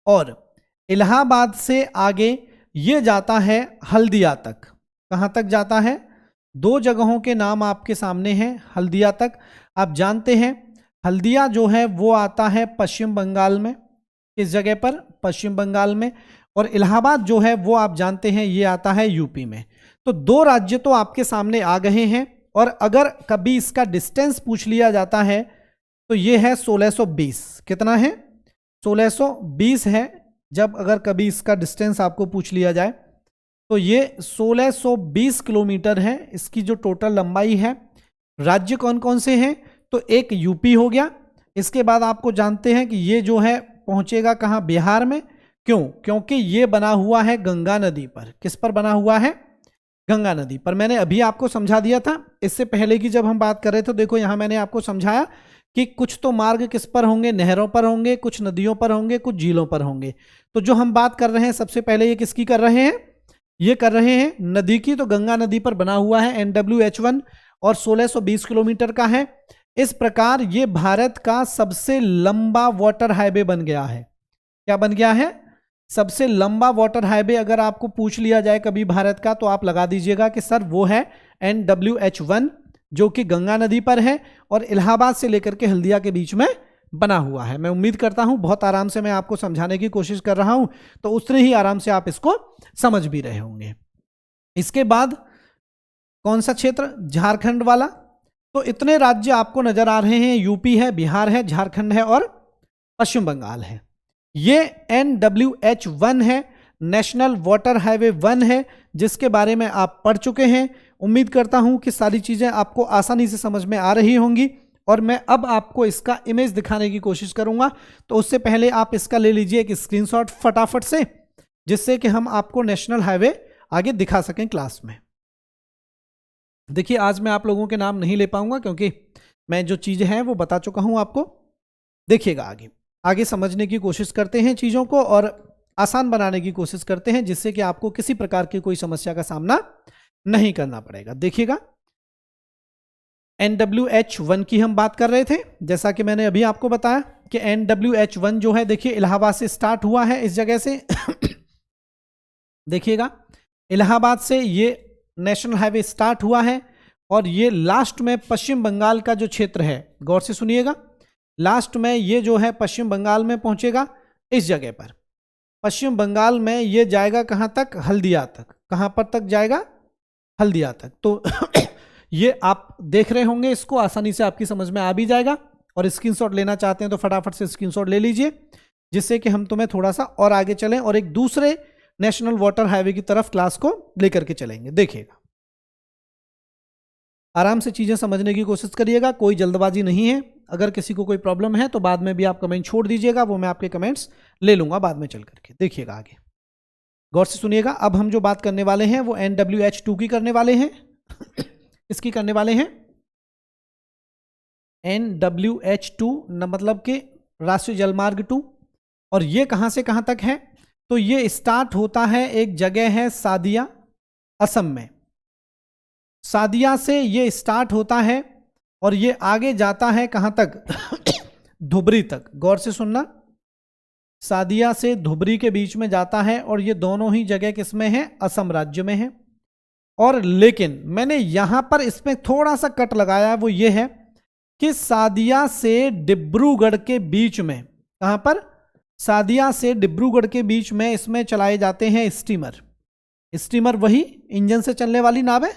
और इलाहाबाद से आगे ये जाता है हल्दिया तक। कहां तक जाता है? 2 जगहों के नाम आपके सामने हैं। हल्दिया तक आप जानते हैं, हल्दिया जो है वो आता है पश्चिम बंगाल में। किस जगह पर? पश्चिम बंगाल में। और इलाहाबाद जो है वो आप जानते हैं ये आता है यूपी में। तो 2 राज्य तो आपके सामने आ गए हैं, और अगर कभी इसका डिस्टेंस पूछ लिया जाता है तो ये है 1620। कितना है? 1620 है। जब अगर कभी इसका डिस्टेंस आपको पूछ लिया जाए तो ये 1620 किलोमीटर है, इसकी जो टोटल लंबाई है। राज्य कौन कौन से हैं? तो एक यूपी हो गया, इसके बाद आपको जानते हैं कि ये जो है पहुंचेगा कहां? बिहार में। क्यों? क्योंकि ये बना हुआ है गंगा नदी पर। किस पर बना हुआ है? गंगा नदी पर। मैंने अभी आपको समझा दिया था, इससे पहले की जब हम बात कर रहे थे, देखो यहां मैंने आपको समझाया कि कुछ तो मार्ग किस पर होंगे? नहरों पर होंगे, कुछ नदियों पर होंगे, कुछ झीलों पर होंगे। तो जो हम बात कर रहे हैं सबसे पहले ये किसकी कर रहे हैं? ये कर रहे हैं नदी की। तो गंगा नदी पर बना हुआ है NWH1 और 1620 किलोमीटर का है। इस प्रकार ये भारत का सबसे लंबा वाटर हाईवे बन गया है। क्या बन गया है? सबसे लंबा वाटर हाईवे अगर आपको पूछ लिया जाए कभी भारत का, तो आप लगा दीजिएगा कि सर वो है NWH1, जो कि गंगा नदी पर है और इलाहाबाद से लेकर के हल्दिया के बीच में बना हुआ है। मैं उम्मीद करता हूं बहुत आराम से मैं आपको समझाने की कोशिश कर रहा हूं, तो उतने ही आराम से आप इसको समझ भी रहे होंगे। इसके बाद कौन सा क्षेत्र? झारखंड वाला। तो इतने राज्य आपको नजर आ रहे हैं, यूपी है, बिहार है, झारखंड है और पश्चिम बंगाल है। ये NWH1 है, नेशनल वाटर हाईवे 1 है, जिसके बारे में आप पढ़ चुके हैं। उम्मीद करता हूं कि सारी चीजें आपको आसानी से समझ में आ रही होंगी, और मैं अब आपको इसका इमेज दिखाने की कोशिश करूंगा। तो उससे पहले आप इसका ले लीजिए एक स्क्रीनशॉट फटाफट से, जिससे कि हम आपको नेशनल हाईवे आगे दिखा सकें क्लास में। देखिए आज मैं आप लोगों के नाम नहीं ले पाऊंगा क्योंकि मैं जो चीज़ें हैं वो बता चुका हूं आपको। देखिएगा आगे आगे समझने की कोशिश करते हैं चीज़ों को और आसान बनाने की कोशिश करते हैं जिससे कि आपको किसी प्रकार की कोई समस्या का सामना नहीं करना पड़ेगा। देखिएगा NWH1 की हम बात कर रहे थे, जैसा कि मैंने अभी आपको बताया कि NWH1 जो है देखिए इलाहाबाद से स्टार्ट हुआ है, इस जगह से देखिएगा इलाहाबाद से ये नेशनल हाईवे स्टार्ट हुआ है और ये लास्ट में पश्चिम बंगाल का जो क्षेत्र है, गौर से सुनिएगा, लास्ट में ये जो है पश्चिम बंगाल में पहुंचेगा। इस जगह पर पश्चिम बंगाल में ये जाएगा कहां तक, हल्दिया तक। कहां पर तक जाएगा, हल्दिया तक। तो ये आप देख रहे होंगे, इसको आसानी से आपकी समझ में आ भी जाएगा। और स्क्रीनशॉट लेना चाहते हैं तो फटाफट से स्क्रीनशॉट ले लीजिए जिससे कि हम तुम्हें थोड़ा सा और आगे चलें और एक दूसरे नेशनल वाटर हाईवे की तरफ क्लास को लेकर के चलेंगे। देखिएगा आराम से चीजें समझने की कोशिश करिएगा, कोई जल्दबाजी नहीं है। अगर किसी को कोई प्रॉब्लम है तो बाद में भी आप कमेंट छोड़ दीजिएगा, वो मैं आपके कमेंट्स ले लूंगा बाद में चल करके। देखिएगा आगे गौर से सुनिएगा। अब हम जो बात करने वाले हैं वो NWH2 की करने वाले हैं। इसकी करने वाले हैं NWH2 मतलब कि राष्ट्रीय जलमार्ग 2। और ये कहां से कहां तक है, तो ये स्टार्ट होता है, एक जगह है सादिया, असम में। सादिया से ये स्टार्ट होता है और ये आगे जाता है कहां तक, धुबरी तक। गौर से सुनना, सादिया से धुबरी के बीच में जाता है और ये दोनों ही जगह किसमें है, असम राज्य में है। और लेकिन मैंने यहां पर इसमें थोड़ा सा कट लगाया है, वो ये है कि सादिया से डिब्रूगढ़ के बीच में, कहां पर, सादिया से डिब्रूगढ़ के बीच में इसमें चलाए जाते हैं स्टीमर। स्टीमर वही इंजन से चलने वाली नाव है,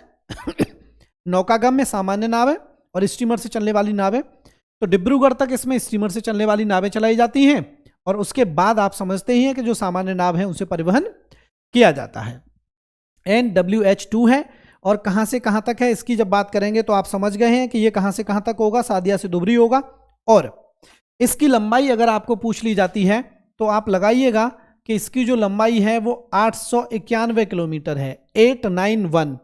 नौकागम्य सामान्य नाव है और स्टीमर से चलने वाली नाव है। तो डिब्रूगढ़ तक इसमें स्टीमर से चलने वाली नावें चलाई जाती हैं और उसके बाद आप समझते ही हैं कि जो सामान्य नाव है उनसे परिवहन किया जाता है। NWH2 है और कहां से कहां तक है, इसकी जब बात करेंगे तो आप समझ गए हैं कि ये कहां से कहां तक होगा, सादिया से धुबरी होगा। और इसकी लंबाई अगर आपको पूछ ली जाती है तो आप लगाइएगा कि इसकी जो लंबाई है वो 891 किलोमीटर है, 891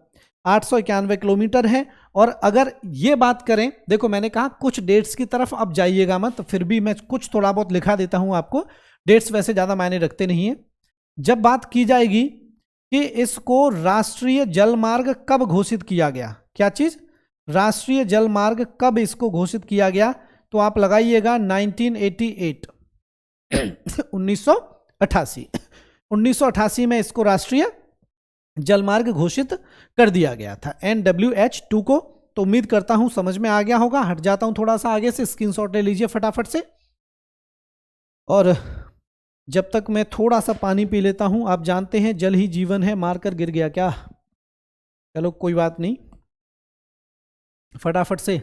891 किलोमीटर है। और अगर ये बात करें, देखो मैंने कहा कुछ डेट्स की तरफ अब जाइएगा मत, फिर भी मैं कुछ थोड़ा बहुत लिखा देता हूं आपको, डेट्स वैसे ज़्यादा मायने रखते नहीं है। जब बात की जाएगी कि इसको राष्ट्रीय जलमार्ग कब घोषित किया गया, क्या चीज़, राष्ट्रीय जलमार्ग कब इसको घोषित किया गया, तो आप लगाइएगा 1988 1988 में इसको राष्ट्रीय जलमार्ग घोषित कर दिया गया था NWH2 को। तो उम्मीद करता हूं समझ में आ गया होगा। हट जाता हूं थोड़ा सा आगे से, स्क्रीनशॉट ले लीजिए फटाफट से। और जब तक मैं थोड़ा सा पानी पी लेता हूं, आप जानते हैं जल ही जीवन है, मारकर गिर गया क्या, चलो कोई बात नहीं, फटाफट से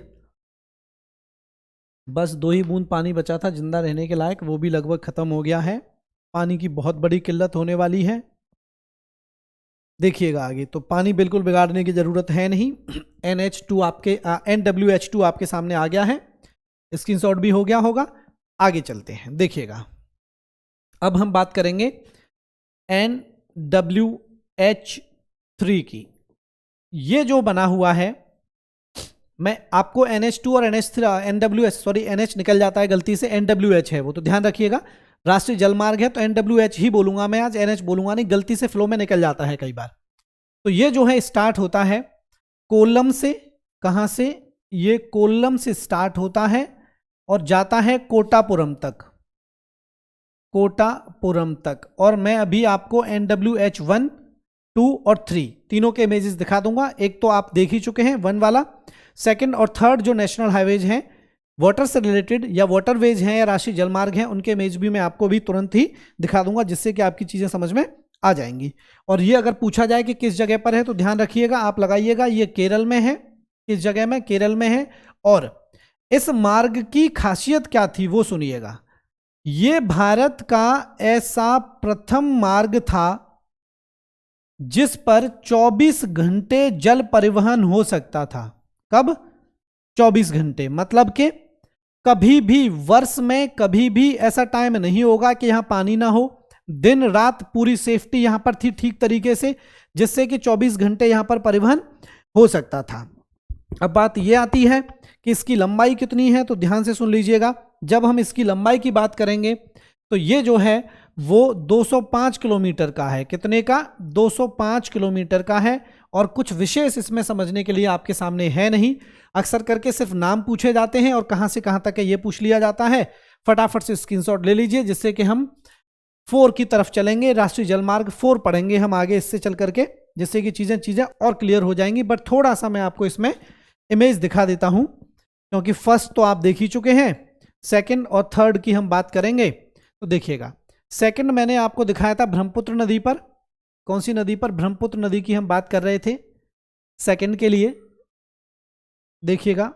बस 2 ही बूंद पानी बचा था जिंदा रहने के लायक, वो भी लगभग खत्म हो गया है। पानी की बहुत बड़ी किल्लत होने वाली है। देखिएगा आगे, तो पानी बिल्कुल बिगाड़ने की जरूरत है नहीं। NWH2 आपके सामने आ गया है, स्क्रीनशॉट भी हो गया होगा। आगे चलते हैं, देखिएगा अब हम बात करेंगे NWH3 की। ये जो बना हुआ है, मैं आपको NH2 और NH निकल जाता है गलती से, NWH है वो, तो ध्यान रखिएगा। राष्ट्रीय जलमार्ग है तो NWH ही बोलूंगा मैं आज, NH बोलूंगा नहीं, गलती से फ्लो में निकल जाता है कई बार। तो ये जो है स्टार्ट होता है कोल्लम से, कहां से, ये कोल्लम से स्टार्ट होता है और जाता है कोटापुरम तक, कोटापुरम तक। और मैं अभी आपको NWH1, 2 और 3 तीनों के इमेजेस दिखा दूंगा। एक तो आप देख ही चुके हैं 1 वाला, सेकंड और थर्ड जो नेशनल हाईवेज हैं, वाटर से रिलेटेड या वाटरवेज हैं या राष्ट्रीय जलमार्ग हैं, उनके इमेज भी मैं आपको भी तुरंत ही दिखा दूंगा जिससे कि आपकी चीजें समझ में आ जाएंगी। और ये अगर पूछा जाए कि किस जगह पर है तो ध्यान रखिएगा, आप लगाइएगा ये केरल में है, किस जगह में, केरल में है। और इस मार्ग की खासियत क्या थी वो सुनिएगा। ये भारत का ऐसा प्रथम मार्ग था जिस पर 24 घंटे जल परिवहन हो सकता था। कब, 24 घंटे, मतलब कि कभी भी वर्ष में कभी भी ऐसा टाइम नहीं होगा कि यहां पानी ना हो। दिन रात पूरी सेफ्टी यहां पर थी ठीक तरीके से, जिससे कि 24 घंटे यहां पर परिवहन हो सकता था। अब बात ये आती है कि इसकी लंबाई कितनी है, तो ध्यान से सुन लीजिएगा। जब हम इसकी लंबाई की बात करेंगे तो ये जो है वो 205 किलोमीटर का है। कितने का? 205 किलोमीटर का है। और कुछ विशेष इसमें समझने के लिए आपके सामने है नहीं। अक्सर करके सिर्फ नाम पूछे जाते हैं और कहां से कहां तक है ये पूछ लिया जाता है। फटाफट से स्क्रीनशॉट ले लीजिए, जिससे कि हम 4 की तरफ चलेंगे। राष्ट्रीय जलमार्ग 4 पढ़ेंगे हम आगे इससे चल करके, जिससे कि चीजें और क्लियर हो जाएंगी। बट थोड़ा सा मैं आपको इसमें इमेज दिखा देता हूं, क्योंकि फर्स्ट तो आप देख ही चुके हैं, सेकंड और थर्ड की हम बात करेंगे। तो देखिएगा, सेकंड मैंने आपको दिखाया था ब्रह्मपुत्र नदी पर। कौन सी नदी पर? ब्रह्मपुत्र नदी की हम बात कर रहे थे सेकंड के लिए। देखिएगा,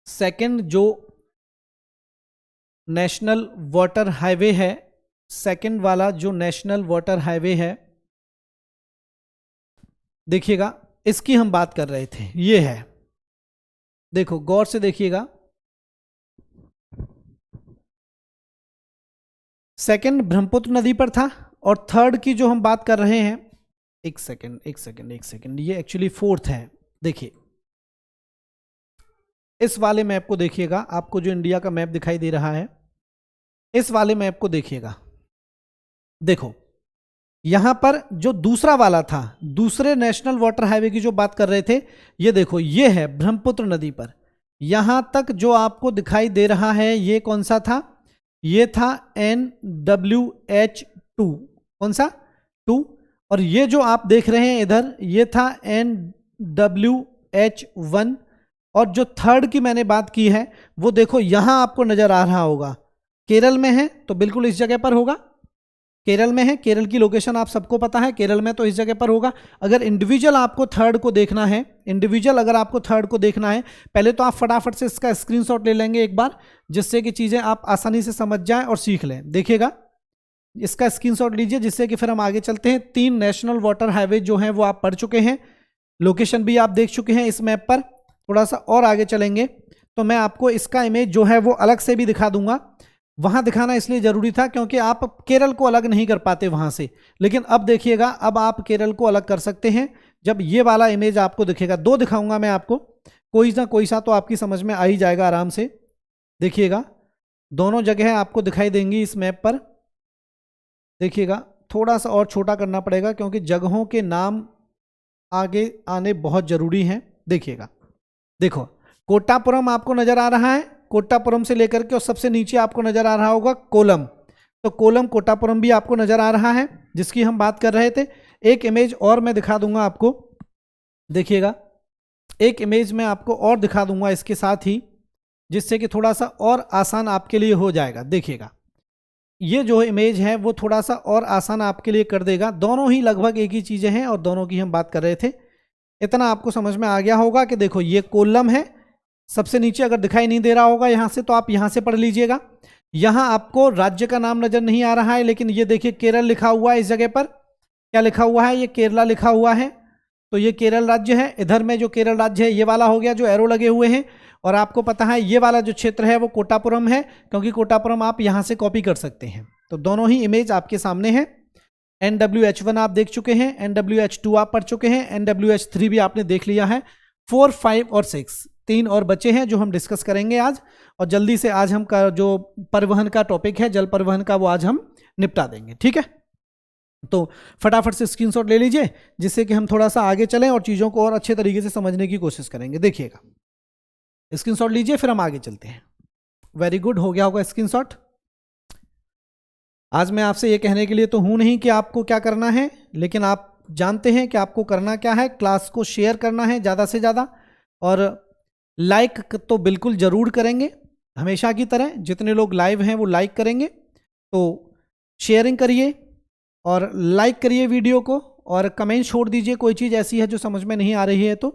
सेकंड जो नेशनल वाटर हाईवे है, सेकंड वाला जो नेशनल वाटर हाईवे है, देखिएगा इसकी हम बात कर रहे थे। ये है, देखो गौर से देखिएगा, सेकंड ब्रह्मपुत्र नदी पर था और थर्ड की जो हम बात कर रहे हैं, एक सेकंड, ये एक्चुअली फोर्थ है। देखिए इस वाले मैप को देखिएगा, आपको जो इंडिया का मैप दिखाई दे रहा है, इस वाले मैप को देखिएगा। देखो यहां पर जो दूसरा वाला था, दूसरे नेशनल वाटर हाईवे की जो बात कर रहे थे, ये देखो ये है ब्रह्मपुत्र नदी पर। यहां तक जो आपको दिखाई दे रहा है ये कौन सा था? ये था NWH2। कौन सा? 2। और ये जो आप देख रहे हैं इधर, ये था NWH1। और जो थर्ड की मैंने बात की है वो देखो यहां आपको नजर आ रहा होगा, केरल में है तो बिल्कुल इस जगह पर होगा। केरल में है, केरल की लोकेशन आप सबको पता है, केरल में तो इस जगह पर होगा। अगर इंडिविजुअल आपको थर्ड को देखना है, इंडिविजुअल अगर आपको थर्ड को देखना है, पहले तो आप फटाफट से इसका स्क्रीनशॉट ले लेंगे एक बार, जिससे कि चीज़ें आप आसानी से समझ जाएं और सीख लें। देखिएगा इसका स्क्रीनशॉट लीजिए, जिससे कि फिर हम आगे चलते हैं। 3 नेशनल वाटर हाईवे जो हैं वो आप पढ़ चुके हैं, लोकेशन भी आप देख चुके हैं इस मैप पर। थोड़ा सा और आगे चलेंगे तो मैं आपको इसका इमेज जो है वो अलग से भी दिखा दूंगा। वहां दिखाना इसलिए जरूरी था क्योंकि आप केरल को अलग नहीं कर पाते वहां से, लेकिन अब देखिएगा अब आप केरल को अलग कर सकते हैं जब ये वाला इमेज आपको दिखेगा। 2 दिखाऊंगा मैं आपको, कोई ना कोई सा तो आपकी समझ में आ ही जाएगा आराम से। देखिएगा दोनों जगह आपको दिखाई देंगी इस मैप पर। देखिएगा थोड़ा सा और छोटा करना पड़ेगा क्योंकि जगहों के नाम आगे आने बहुत जरूरी हैं। देखिएगा, देखो कोट्टापुरम आपको नजर आ रहा है, कोट्टापुरम से लेकर के और सबसे नीचे आपको नजर आ रहा होगा कोलम। तो कोलम कोट्टापुरम भी आपको नजर आ रहा है, जिसकी हम बात कर रहे थे। एक इमेज और मैं दिखा दूंगा आपको, देखिएगा एक इमेज मैं आपको और दिखा दूंगा इसके साथ ही, जिससे कि थोड़ा सा और आसान आपके लिए हो जाएगा। देखिएगा ये जो इमेज है वो थोड़ा सा और आसान आपके लिए कर देगा। दोनों ही लगभग एक ही चीजें हैं और दोनों की हम बात कर रहे थे। इतना आपको समझ में आ गया होगा कि देखो ये कोल्लम है, सबसे नीचे अगर दिखाई नहीं दे रहा होगा यहां से तो आप यहां से पढ़ लीजिएगा। यहां आपको राज्य का नाम नजर नहीं आ रहा है, लेकिन ये देखिए केरल लिखा हुआ है इस जगह पर। क्या लिखा हुआ है? ये केरला लिखा हुआ है, तो ये केरल राज्य है। इधर में जो केरल राज्य है ये वाला हो गया जो एरो लगे हुए हैं। और आपको पता है ये वाला जो क्षेत्र है वो कोट्टापुरम है, क्योंकि कोट्टापुरम आप यहां से कॉपी कर सकते हैं। तो दोनों ही इमेज आपके सामने है। NWH1 आप देख चुके हैं, NWH2 आप पढ़ चुके हैं, NWH3 भी आपने देख लिया है। 4, 5 और 6 3 और बचे हैं जो हम डिस्कस करेंगे आज। और जल्दी से आज हम का जो परिवहन का टॉपिक है, जल परिवहन का, वो आज हम निपटा देंगे। ठीक है, तो फटाफट से स्क्रीनशॉट ले लीजिए, जिससे कि हम थोड़ा सा आगे चलें और चीज़ों को और अच्छे तरीके से समझने की कोशिश करेंगे। देखिएगा स्क्रीनशॉट लीजिए, फिर हम आगे चलते हैं। वेरी गुड, हो गया होगा स्क्रीनशॉट। आज मैं आपसे ये कहने के लिए तो हूं नहीं कि आपको क्या करना है, लेकिन आप जानते हैं कि आपको करना क्या है। क्लास को शेयर करना है ज़्यादा से ज़्यादा, और लाइक तो बिल्कुल ज़रूर करेंगे, हमेशा की तरह। जितने लोग लाइव हैं वो लाइक करेंगे, तो शेयरिंग करिए और लाइक करिए वीडियो को, और कमेंट छोड़ दीजिए कोई चीज़ ऐसी है जो समझ में नहीं आ रही है तो।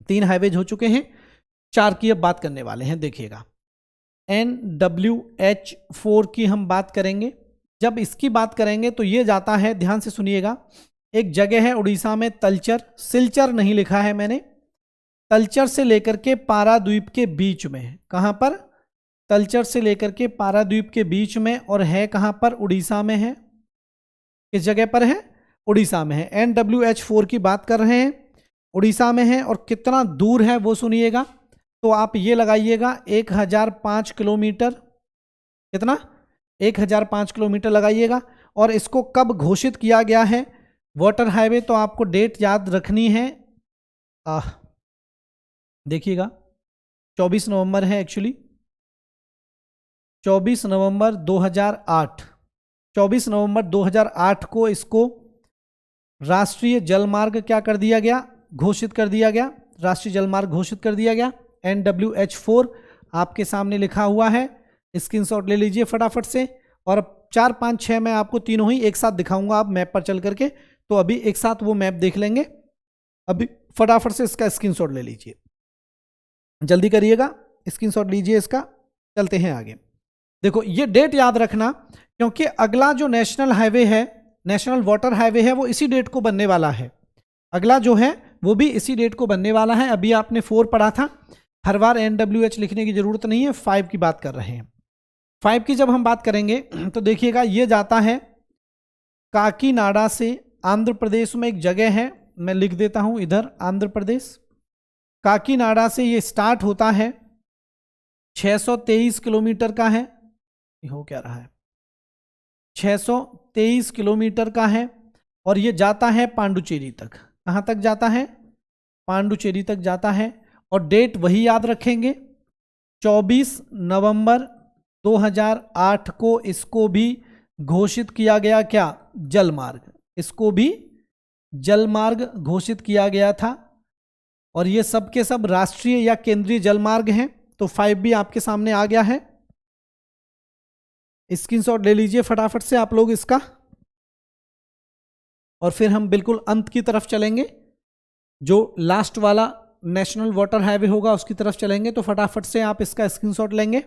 3 हाईवेज हो चुके हैं, 4 की अब बात करने वाले हैं। देखिएगा NWH4 की हम बात करेंगे। जब इसकी बात करेंगे तो ये जाता है, ध्यान से सुनिएगा, एक जगह है उड़ीसा में तलचर, सिलचर नहीं लिखा है मैंने, तलचर से लेकर के पाराद्वीप के बीच में। कहां पर? तलचर से लेकर के पाराद्वीप के बीच में, और है कहां पर? उड़ीसा में है। किस जगह पर है? उड़ीसा में है। NWH4 की बात कर रहे हैं, उड़ीसा में है। और कितना दूर है वो सुनिएगा, तो आप ये लगाइएगा 1005 किलोमीटर। कितना? 1005 किलोमीटर लगाइएगा। और इसको कब घोषित किया गया है वाटर हाईवे, तो आपको डेट याद रखनी है। देखिएगा 24 नवंबर है एक्चुअली, 24 नवंबर 2008। 24 नवंबर 2008 को इसको राष्ट्रीय जलमार्ग क्या कर दिया गया, घोषित कर दिया गया, राष्ट्रीय जलमार्ग घोषित कर दिया गया। NWH4 आपके सामने लिखा हुआ है, स्क्रीनशॉट ले लीजिए फटाफट से। और 4, 5, 6 मैं आपको तीनों ही एक साथ दिखाऊंगा आप मैप पर चल करके, तो अभी एक साथ वो मैप देख लेंगे। अभी फटाफट से इसका स्क्रीनशॉट ले लीजिए, जल्दी करिएगा, स्क्रीनशॉट लीजिए इसका। चलते हैं आगे। देखो ये डेट याद रखना, क्योंकि अगला जो नेशनल हाईवे है, नेशनल वाटर हाईवे है, वो इसी डेट को बनने वाला है। अगला जो है वो भी इसी डेट को बनने वाला है। अभी आपने 4 पढ़ा था, हर बार NWH लिखने की जरूरत नहीं है, 5 की बात कर रहे हैं। 5 की जब हम बात करेंगे तो देखिएगा ये जाता है काकीनाडा से, आंध्र प्रदेश में एक जगह है, मैं लिख देता हूं इधर, आंध्र प्रदेश। काकीनाडा से ये स्टार्ट होता है, 623 किलोमीटर का है। हो क्या रहा है, 623 किलोमीटर का है। और ये जाता है पांडुचेरी तक। कहाँ तक जाता है? पांडुचेरी तक जाता है। और डेट वही याद रखेंगे, 24 नवंबर 2008 को इसको भी घोषित किया गया, क्या? जलमार्ग। इसको भी जलमार्ग घोषित किया गया था। और ये सब के सब राष्ट्रीय या केंद्रीय जलमार्ग हैं। तो 5 भी आपके सामने आ गया है, स्क्रीनशॉट ले लीजिए फटाफट से आप लोग इसका। और फिर हम बिल्कुल अंत की तरफ चलेंगे, जो लास्ट वाला नेशनल वाटर हाईवे होगा उसकी तरफ चलेंगे। तो फटाफट से आप इसका स्क्रीनशॉट लेंगे।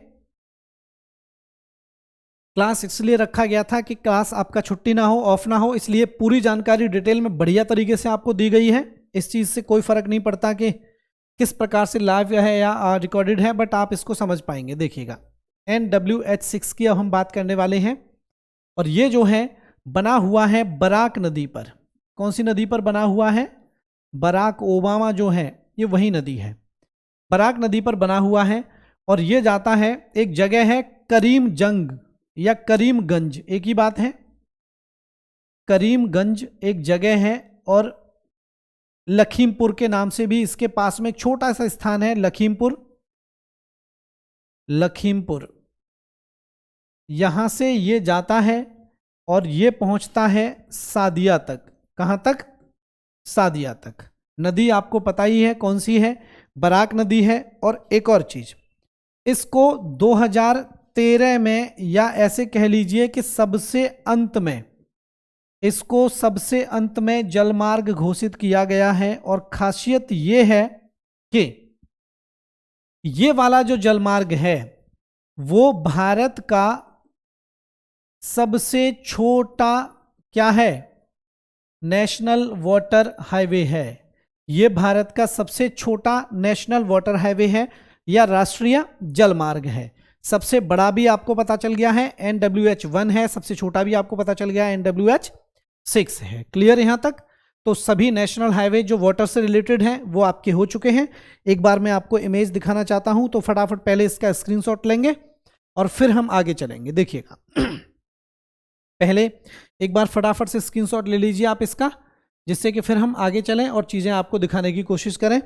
क्लास इसलिए रखा गया था कि क्लास आपका छुट्टी ना हो, ऑफ ना हो, इसलिए पूरी जानकारी डिटेल में बढ़िया तरीके से आपको दी गई है। इस चीज़ से कोई फर्क नहीं पड़ता कि किस प्रकार से लाइव है या रिकॉर्डेड है, बट आप इसको समझ पाएंगे। देखिएगा NWH6 की अब हम बात करने वाले हैं। और ये जो है बना हुआ है बराक नदी पर। कौन सी नदी पर बना हुआ है? बराक ओबामा जो है ये वही नदी है, बराक नदी पर बना हुआ है। और ये जाता है, एक जगह है करीमजंग या करीमगंज, एक ही बात है। करीमगंज एक जगह है। और लखीमपुर के नाम से भी इसके पास में एक छोटा सा स्थान है, लखीमपुर। लखीमपुर यहां से ये जाता है और ये पहुंचता है सादिया तक। कहां तक? सादिया तक। नदी आपको पता ही है कौन सी है, बराक नदी है। और एक और चीज, इसको 2013 में, या ऐसे कह लीजिए कि सबसे अंत में, इसको सबसे अंत में जलमार्ग घोषित किया गया है। और खासियत ये है कि ये वाला जो जलमार्ग है वो भारत का सबसे छोटा क्या है? नेशनल वाटर हाईवे है। ये भारत का सबसे छोटा नेशनल वाटर हाईवे है या राष्ट्रीय जलमार्ग है। सबसे बड़ा भी आपको पता चल गया है, NWH1 है। सबसे छोटा भी आपको पता चल गया है, NWH6 है। क्लियर यहां तक? तो सभी नेशनल हाईवे जो वाटर से रिलेटेड हैं वो आपके हो चुके हैं। एक बार मैं आपको इमेज दिखाना चाहता हूं, तो फटाफट पहले इसका स्क्रीनशॉट लेंगे और फिर हम आगे चलेंगे। देखिएगा पहले एक बार फटाफट से स्क्रीनशॉट ले लीजिए आप इसका, जिससे कि फिर हम आगे चलें और चीज़ें आपको दिखाने की कोशिश करें।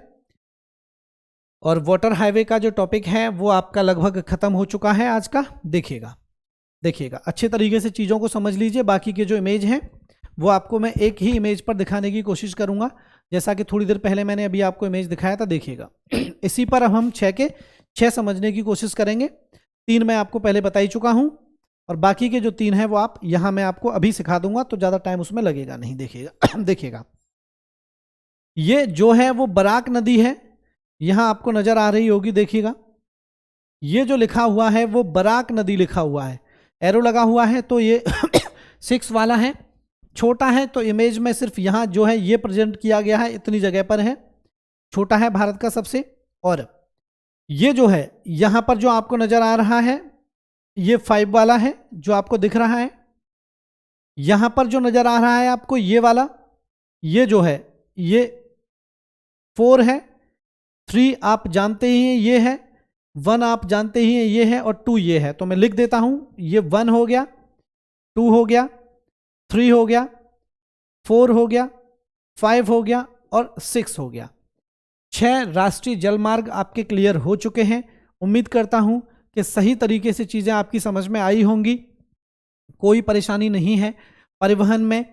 और वाटर हाईवे का जो टॉपिक है वो आपका लगभग खत्म हो चुका है आज का। देखिएगा अच्छे तरीके से चीज़ों को समझ लीजिए। बाकी के जो इमेज हैं वो आपको मैं एक ही इमेज पर दिखाने की कोशिश करूंगा, जैसा कि थोड़ी देर पहले मैंने अभी आपको इमेज दिखाया था। देखिएगा इसी पर अब हम 6 के 6 समझने की कोशिश करेंगे। 3 मैं आपको पहले बता ही चुका हूं, और बाकी के जो 3 हैं वो आप यहां मैं आपको अभी सिखा दूंगा, तो ज़्यादा टाइम उसमें लगेगा नहीं। देखिएगा ये जो है वो बराक नदी है, यहां आपको नजर आ रही होगी। देखिएगा ये जो लिखा हुआ है वो बराक नदी लिखा हुआ है, एरो लगा हुआ है। तो ये 6 वाला है, छोटा है। तो इमेज में सिर्फ यहाँ जो है ये प्रेजेंट किया गया है, इतनी जगह पर है, छोटा है भारत का सबसे। और ये जो है यहाँ पर जो आपको नजर आ रहा है ये 5 वाला है जो आपको दिख रहा है। यहां पर जो नजर आ रहा है आपको ये वाला, ये जो है ये 4 है, 3 आप जानते ही हैं ये है, 1 आप जानते ही हैं ये है, और 2 ये है। तो मैं लिख देता हूं, ये 1 हो गया, 2 हो गया, 3 हो गया, 4 हो गया, 5 हो गया और 6 हो गया। 6 राष्ट्रीय जलमार्ग आपके क्लियर हो चुके हैं। उम्मीद करता हूं कि सही तरीके से चीजें आपकी समझ में आई होंगी, कोई परेशानी नहीं है। परिवहन में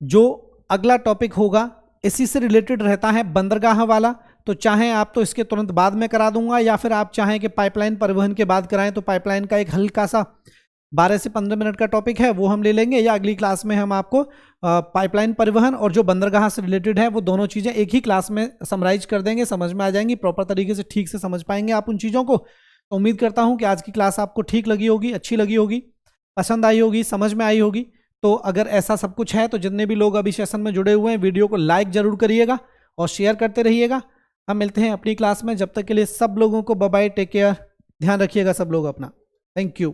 जो अगला टॉपिक होगा इसी से रिलेटेड रहता है, बंदरगाह वाला। तो चाहे आप तो इसके तुरंत बाद में करा दूंगा, या फिर आप चाहें कि पाइपलाइन परिवहन के बाद कराएं तो पाइपलाइन का एक हल्का सा 12 से 15 मिनट का टॉपिक है वो हम ले लेंगे, या अगली क्लास में हम आपको पाइपलाइन परिवहन और जो बंदरगाह से रिलेटेड है वो दोनों चीज़ें एक ही क्लास में समराइज कर देंगे, समझ में आ जाएंगी, प्रॉपर तरीके से ठीक से समझ पाएंगे आप उन चीज़ों को। तो उम्मीद करता हूँ कि आज की क्लास आपको ठीक लगी होगी, अच्छी लगी होगी, पसंद आई होगी, समझ में आई होगी। तो अगर ऐसा सब कुछ है तो जितने भी लोग अभी सेशन में जुड़े हुए हैं वीडियो को लाइक जरूर करिएगा और शेयर करते रहिएगा। हम मिलते हैं अपनी क्लास में, जब तक के लिए सब लोगों को बाय बाय, टेक केयर, ध्यान रखिएगा सब लोग अपना। Thank you.